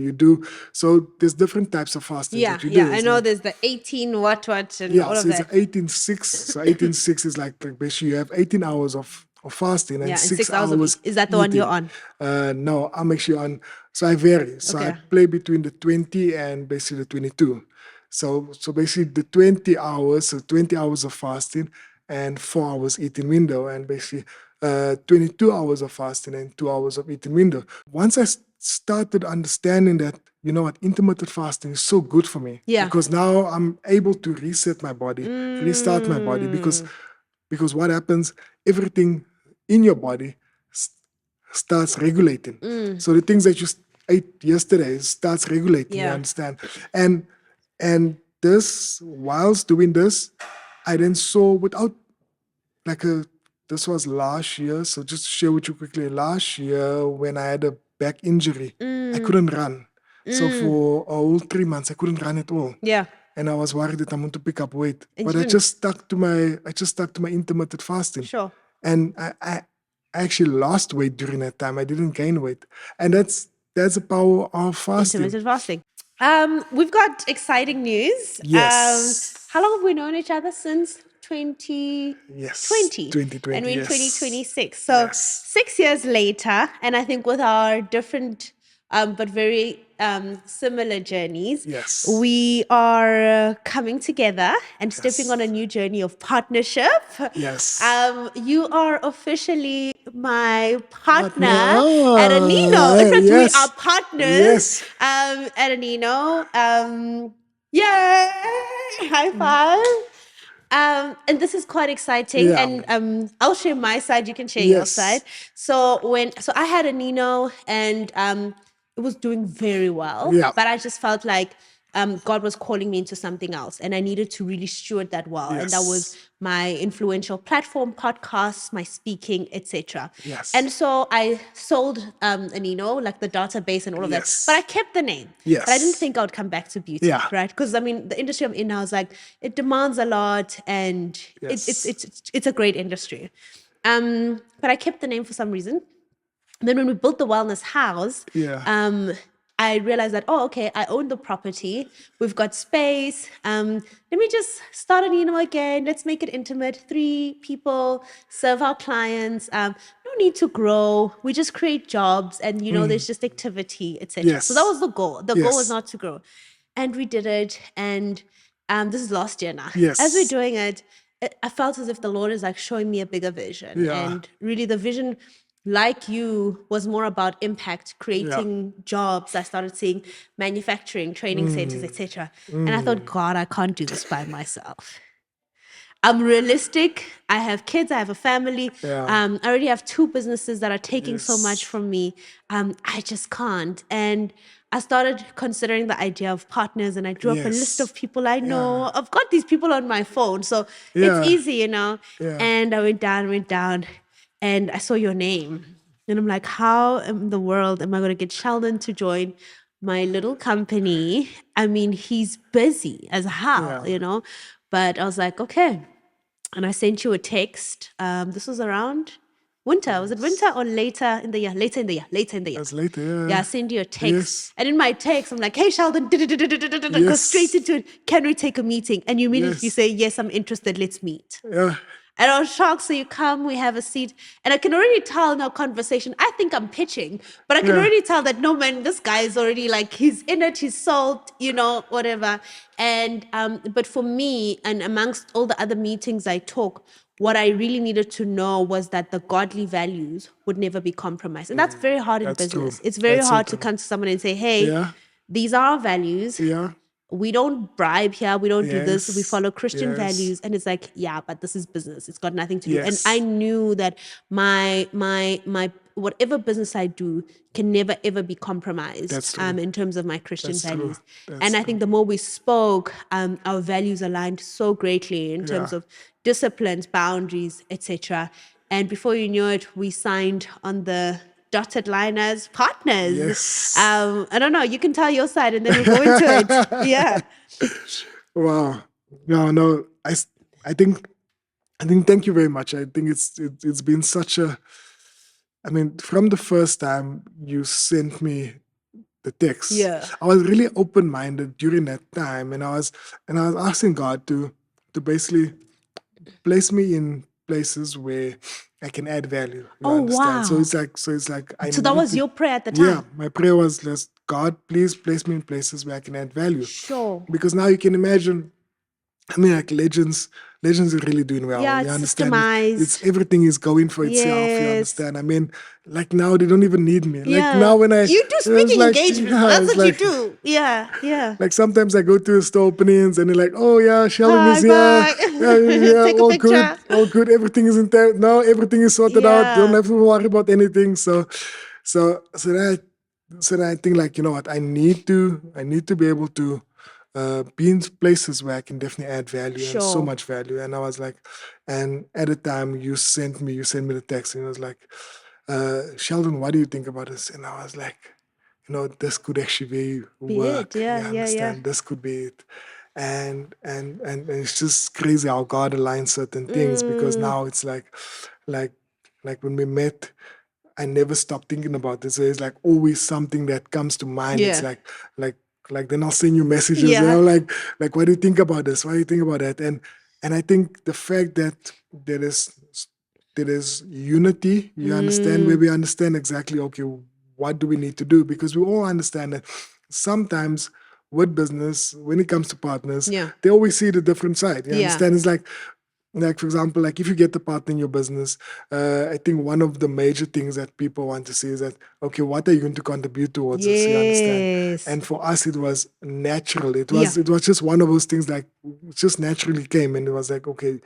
there's different types of fasting
Yeah,
that you
yeah.
do.
I
It's
know
like,
there's the 18 what and
yeah,
all of
so it's
that.
18:6. So 18:6 is like basically you have 18 hours of fasting and
Yeah, and
6
6 hours of
hours
is that the one you're
eating.
on?
No, I'm actually on. So I vary. So I
Okay.
play between the 20 and basically the 22. So basically the 20 hours, so 20 hours of fasting and 4 hours eating window, and basically 22 hours of fasting and 2 hours of eating window. Once I started understanding that, you know what, intermittent fasting is so good for me.
Yeah.
Because now I'm able to reset my body, restart my body, because what happens, everything in your body starts regulating. So the things that you ate yesterday starts regulating, you
Yeah.
understand? And this, whilst doing this, I then saw without this was last year. So just to share with you quickly, last year when I had a back injury, I couldn't run. So for a whole 3 months, I couldn't run at all.
Yeah.
And I was worried that I'm going to pick up weight.
And
But
you
I
didn't.
just stuck to my intermittent fasting.
Sure.
And I actually lost weight during that time. I didn't gain weight. And that's the power of fasting.
Intermittent fasting. We've got exciting news.
Yes.
How long have we known each other? Since 2020.
Yes.
And
2020.
we're in
Yes.
2026. So
Yes.
6 years later, and I think with our different but very similar journeys,
Yes.
we are coming together and stepping on a new journey of partnership.
Yes.
You are officially my partner
Partner.
at Aneno. In fact, we
Yes.
are partners
Yes.
at Aneno. Yay! High five. And this is quite exciting.
Yeah.
And I'll share my side, you can share your
Yes.
side. So I had Aneno, and it was doing very well.
Yeah.
But I just felt like God was calling me into something else, and I needed to really steward that well. And that was
Yes.
my influential platform, podcasts, my speaking, etc.
Yes.
And so I sold Aneno, like the database and all of
Yes.
that. But I kept the name.
Yes.
But I didn't think I would come back to beauty,
Yeah.
right? Because I mean, the industry I'm in now is like, it demands a lot, and
Yes.
it's a great industry. But I kept the name for some reason. Then when we built the wellness house,
Yeah.
I realized that, oh, okay, I own the property. We've got space. Let me just start Aneno again. Let's make it intimate. 3 people, serve our clients. No need to grow. We just create jobs, and there's just activity, etc.
Yes.
So that was the goal. The goal was
Yes.
not to grow, and we did it. And this is last year now.
Yes.
As we're doing it, I felt as if the Lord is like showing me a bigger vision,
Yeah.
and really the vision, like you, was more about impact, creating jobs. I started seeing manufacturing, training centers, etc. And I thought, God, I can't do this by myself. I'm realistic. I have kids. I have a family.
Yeah.
I already have 2 businesses that are taking so
Yes.
much from me. I just can't. And I started considering the idea of partners, and I drew up a list
Yes.
of people I know.
Yeah.
I've got these people on my phone, so
Yeah.
it's easy,
Yeah.
And I went down, and I saw your name. And I'm like, how in the world am I going to get Sheldon to join my little company? I mean, he's busy as hell,
Yeah.
But I was like, okay. And I sent you a text. This was around winter. Was it winter or later in the year? Later in the year.
That's later. Yeah.
Yeah, I sent you a text.
Yes.
And in my text, I'm like, hey, Sheldon, go
Yes.
straight into it. Can we take a meeting? And you immediately
Yes.
say, yes, I'm interested. Let's meet.
Yeah.
And I was shocked. So you come, we have a seat. And I can already tell in our conversation, I think I'm pitching, but I can
Yeah.
already tell that, no, man, this guy is already like, he's in it, he's sold, whatever. And, but for me, and amongst all the other meetings I took, what I really needed to know was that the godly values would never be compromised. And that's very hard in
That's
business.
true.
It's very
That's so
hard to
true.
come to someone and say, hey,
Yeah.
these are our values.
Yeah.
We don't bribe here. We don't do this. We
Yes.
follow Christian
Yes.
values. And it's like, yeah, but this is business. It's got nothing to do. And
Yes.
I knew that my whatever business I do can never ever be compromised.
That's true.
In terms of my Christian
That's true.
values.
That's
And I think the more we spoke, our values aligned so greatly in terms
Yeah.
of disciplines, boundaries, etc. And before you knew it, we signed on the dotted line as partners.
Yes.
I don't know. You can tell your side, and then we'll go into it. Yeah.
Wow. No. I think thank you very much. I think it's been such a. I mean, from the first time you sent me the text,
Yeah.
I was really open minded during that time, and I was asking God to basically place me in places where I can add value. You
Oh,
understand? So
wow.
it's like I
So that
need
was
to.
your prayer at the
Yeah,
time?
my prayer was, just God, please place me in places where I can add value,
Sure.
because now you can imagine. I mean, like legends are really doing well.
Yeah,
You
it's
understand? It's
systemized.
everything is going for itself. You
Yes.
understand? I mean, like now they don't even need me. Like
Yeah.
now when
You do
it's
speaking
like,
engagements.
yeah,
That's
it's
what you
like
do. Yeah. Yeah.
like sometimes I go to store openings and they're like, oh yeah, Sheldon
Hi,
is here.
bye.
Yeah, yeah,
Take a
all good,
picture.
all good. Everything is in there now. Everything is sorted out. Don't
Yeah.
have to worry about anything. So I think, like, you know what, I need to be able to be in places where I can definitely add value and so
Sure.
much value. And I was like, and at the time you sent me the text and it was like, Sheldon, what do you think about this? And I was like, you know, this could actually be
Be it.
work. You
Yeah. Yeah. Yeah.
understand? This could be it. And it's just crazy how God aligns certain things, because now it's like when we met, I never stopped thinking about this. So it's like always something that comes to mind. It's
Yeah.
like then I'll send you messages and
Yeah.
I'm like, what do you think about this? What do you think about that? And I think the fact that there is there is unity, you understand, where we understand exactly, okay, what do we need to do? Because we all understand that sometimes with business, when it comes to partners,
Yeah.
they always see the different side. You
Yeah.
understand? It's like, for example, like if you get the partner in your business, I think one of the major things that people want to see is that, okay, what are you going to contribute towards this? You understand?
Yes.
And for us, it was natural. It
Yeah.
was just one of those things, like it just naturally came, and it was like, okay,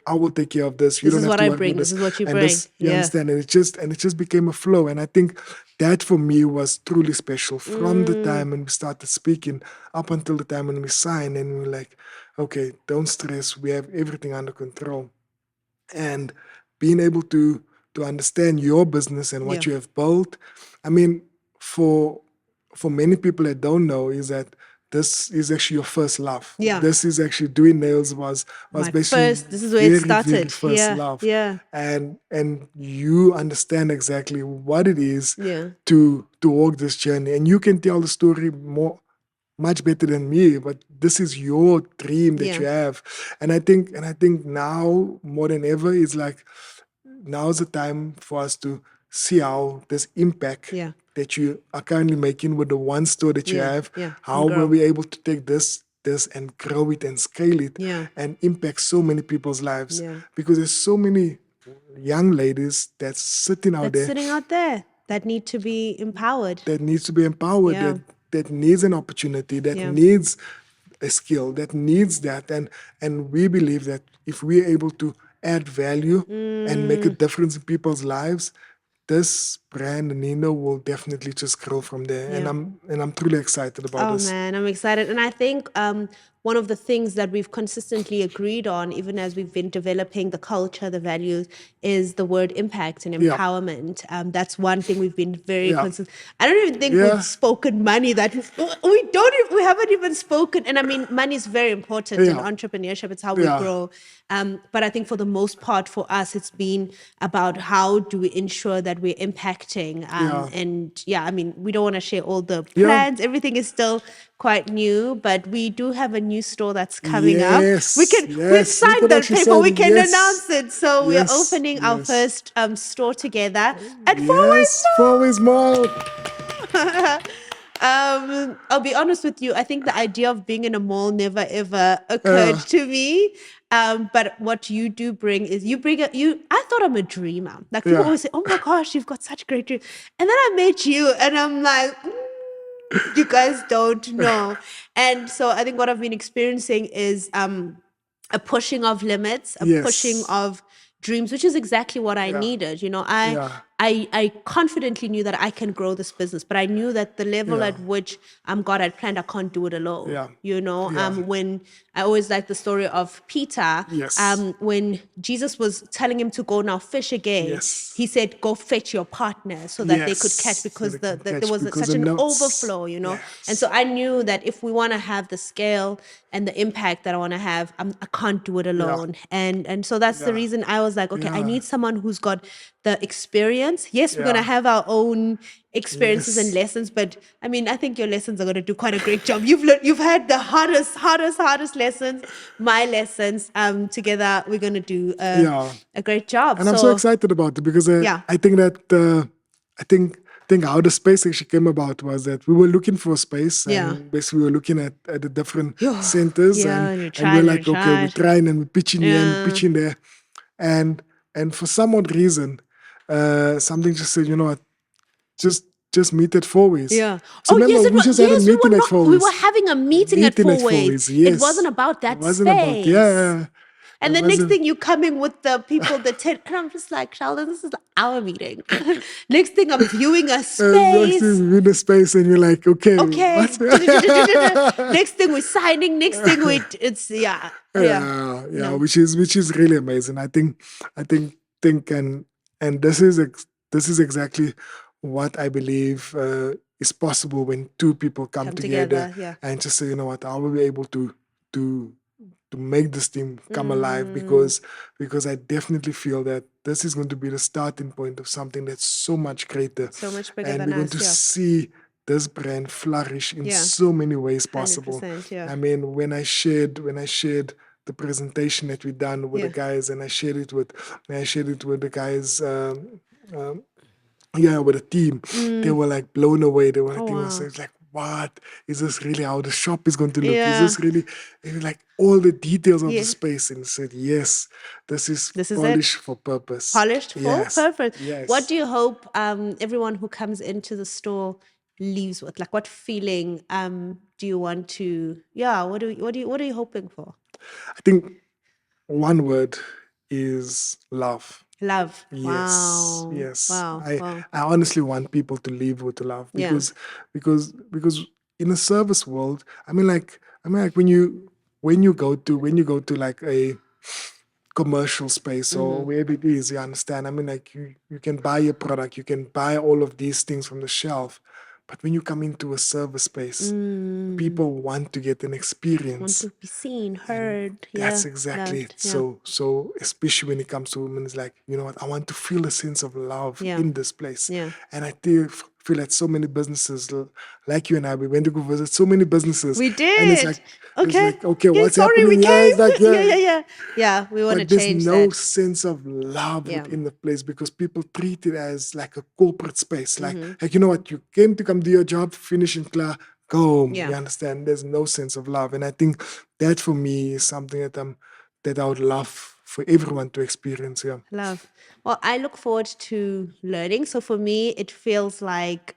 I will take care of this. You
This
don't
is
have
what
to
I
worry
bring.
about
This
this.
is what you
And
bring.
this, you
Yeah.
understand? And it just became a flow. And I think that for me was truly special from the time when we started speaking up until the time when we signed, and we were like, okay, don't stress. We have everything under control. And being able to understand your business and what
Yeah.
you have built. I mean, for many people that don't know, is that this is actually your first love.
Yeah.
This is actually doing nails was
My
basically
first. This is where it
very
started.
first
Yeah.
love.
Yeah.
And you understand exactly what it is
Yeah.
to walk this journey, and you can tell the story much better than me, but this is your dream that you
Yeah.
have. And I think now more than ever, it's like now's the time for us to see how this impact
Yeah.
that you are currently making with the one store that you
Yeah.
have,
Yeah.
how
And
were
grow.
we able to take this and grow it and scale it
Yeah.
and impact so many people's lives.
Yeah.
Because there's so many young ladies that's sitting out
That's
there
sitting out there that need to be empowered.
that needs to be empowered,
Yeah.
that needs an opportunity, that
Yeah.
needs a skill, that needs that. And we believe that if we're able to add value and make a difference in people's lives, this brand Aneno will definitely just grow from there.
Yeah.
And I'm truly excited about
Oh
this.
man, I'm excited. And I think one of the things that we've consistently agreed on, even as we've been developing the culture, the values, is the word impact and
Yeah.
empowerment. That's one thing we've been very
Yeah.
consistent. I don't even think
Yeah.
we've spoken money we haven't even spoken. And I mean, money is very important in
Yeah.
entrepreneurship. It's how we
Yeah.
grow. But I think for the most part for us, it's been about how do we ensure that we're impacting.
Yeah.
And yeah, I mean, we don't want to share all the
Yeah.
plans. Everything is still quite new, but we do have a new store that's coming up.
Yes,
We've
yes, we
signed
could
that
actually
paper. We
sign,
can
yes,
announce it. So we are
yes,
opening our
yes.
first store together at
Yes, Four Ways Mall.
I'll be honest with you. I think the idea of being in a mall never ever occurred to me. But what you do bring is I thought I'm a dreamer. Like people
Yeah.
always say, "Oh my gosh, you've got such great dreams." And then I met you, and I'm like, you guys don't know. And so I think what I've been experiencing is a pushing of limits, a
Yes.
pushing of dreams, which is exactly what I
Yeah.
needed. You know,
Yeah.
I confidently knew that I can grow this business, but I knew that the level at which God had planned, I can't do it alone.
Yeah.
You know,
Yeah.
when I always like the story of Peter,
Yes.
when Jesus was telling him to go now fish again,
Yes.
he said, "Go fetch your partner so that they could catch,"
Yes. So
because
they can
there
catch,
was
because
such
the
an
notes.
overflow, you know. And
Yes.
so I knew that if we want to have the scale and the impact that I want to have, I can't do it alone. And so that's the
Yeah.
reason I was like, okay, I
Yeah.
need someone who's got the experience. Yes, we're going to
Yeah.
have our own experiences and
Yes.
lessons, but I mean, I think your lessons are going to do quite a great job. You've had the hardest lessons. My lessons, together we're going to do a great job.
And I'm so excited about it because
Yeah.
I think that I think how the space actually came about was that we were looking for a space, and basically we were looking at the different centers,
and you're
and
trying,
we're like, okay, we're trying and we're pitching here and we're pitching there, and for some odd reason, something just said, you know what, just meet at Four Ways.
Yeah.
So remember, we just had a meeting at Four Ways.
We were having a meeting at Four Ways.
Yes.
It wasn't about that
It wasn't
space.
about
And the next thing you come in with the people, the 10, and I'm just like, Sheldon, this is our meeting. Next thing I'm viewing a space.
We're in the space and you're like, okay.
What? Next thing we're signing. Next thing it's
no. which is really amazing. I think and this is exactly what I believe is possible when two people come together and just say, you know what, I will be able to make this team come alive, because I definitely feel that this is going to be the starting point of something that's so much greater,
so much bigger
and
than
we're going to see this brand flourish in so many ways possible. I mean, when I shared the presentation that we done with the guys, and I shared it with the guys with the team, they were like blown away. They were like, what is this really how the shop is going to look? Is this really, like, all the details of the space? And said, yes, this is polished for purpose.
Polished for purpose. Yes. What do you hope everyone who comes into the store leaves with? Like, what feeling do you want to? What are you hoping for?
I think one word is love.
Love.
Yes.
Wow.
Yes.
Wow.
I honestly want people to live with love, because in a service world, I mean like when you go to like a commercial space or wherever it is, you understand? I mean, like you can buy a product, you can buy all of these things from the shelf. But when you come into a service space, people want to get an experience.
Want to be seen, heard.
That's exactly it. So especially when it comes to women, it's like, you know what, I want to feel a sense of love in this place. And I feel that so many businesses, like you and I, we went to go visit so many businesses.
We did.
And it's like, okay, what's happening now? It's like,
yeah, we want to change
that. But there's no sense of love within the place, because people treat it as like a corporate space. Like, you know what, you came to come do your job, finish and clear, go home. You understand? There's no sense of love. And I think that for me is something that I would love for everyone to experience.
Love. Well, I look forward to learning. So for me, it feels like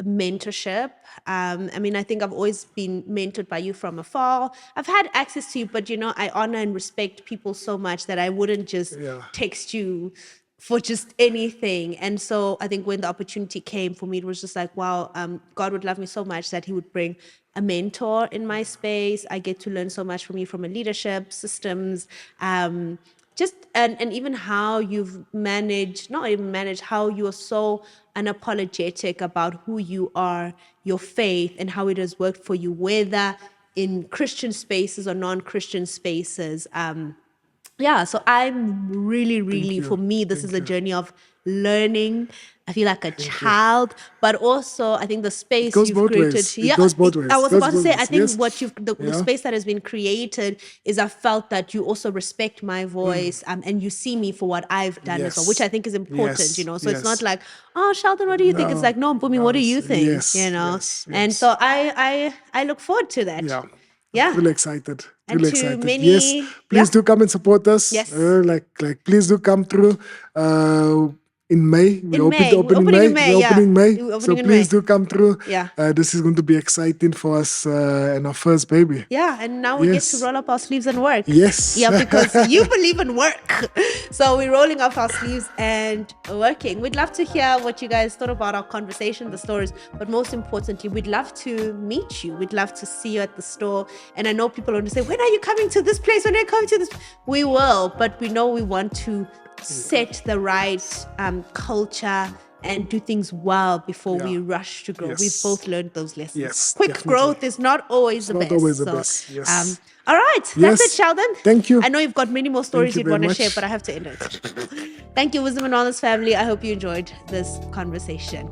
mentorship. I mean, I think I've always been mentored by you from afar. I've had access to you, but I honor and respect people so much that I wouldn't just text you for just anything. And so I think when the opportunity came for me, it was just like, wow, God would love me so much that he would bring a mentor in my space. I get to learn so much from you, from a leadership, systems, and even how you've how you are so unapologetic about who you are, your faith, and how it has worked for you, whether in Christian spaces or non-Christian spaces. So I'm really, for me, this is a journey of learning. I feel like a child, but also I think the space you've created.
It goes both ways.
I was about to say, I think the space that has been created is I felt that you also respect my voice, and you see me for what I've done as well, which I think is important, So it's not like, oh, Sheldon, what do you think? It's like, no, Mpoomy, what do you think? And so I look forward to that.
I'm really excited.
Many,
yes, please do come and support us.
Yes.
Please do come through. in May. We
In
open
May.
to open in
We're opening
May.
in May,
We're
yeah.
opening in May.
We're
So
opening in
please
May.
do come through.
Yeah.
This is going to be exciting for us and our first baby.
Yeah, and now we get to
Yes.
roll up our sleeves and work.
Yes.
Yeah, because you believe in work. So we're rolling up our sleeves and working. We'd love to hear what you guys thought about our conversation, the stories, but most importantly, we'd love to meet you. We'd love to see you at the store. And I know people want to say, when are you coming to this place? When are you coming to this? We will, but we know we want to set the right culture and do things well before we rush to grow.
Yes.
We've both learned those lessons.
Yes,
Quick
definitely.
growth is not always the
not
best.
always the
So,
best, yes.
all right. That's
Yes.
it, Sheldon.
Thank you.
I know you've got many more stories
you
you'd
very
want to
much.
share, but I have to end it. Thank you, Wisdom and Wellness family. I hope you enjoyed this conversation.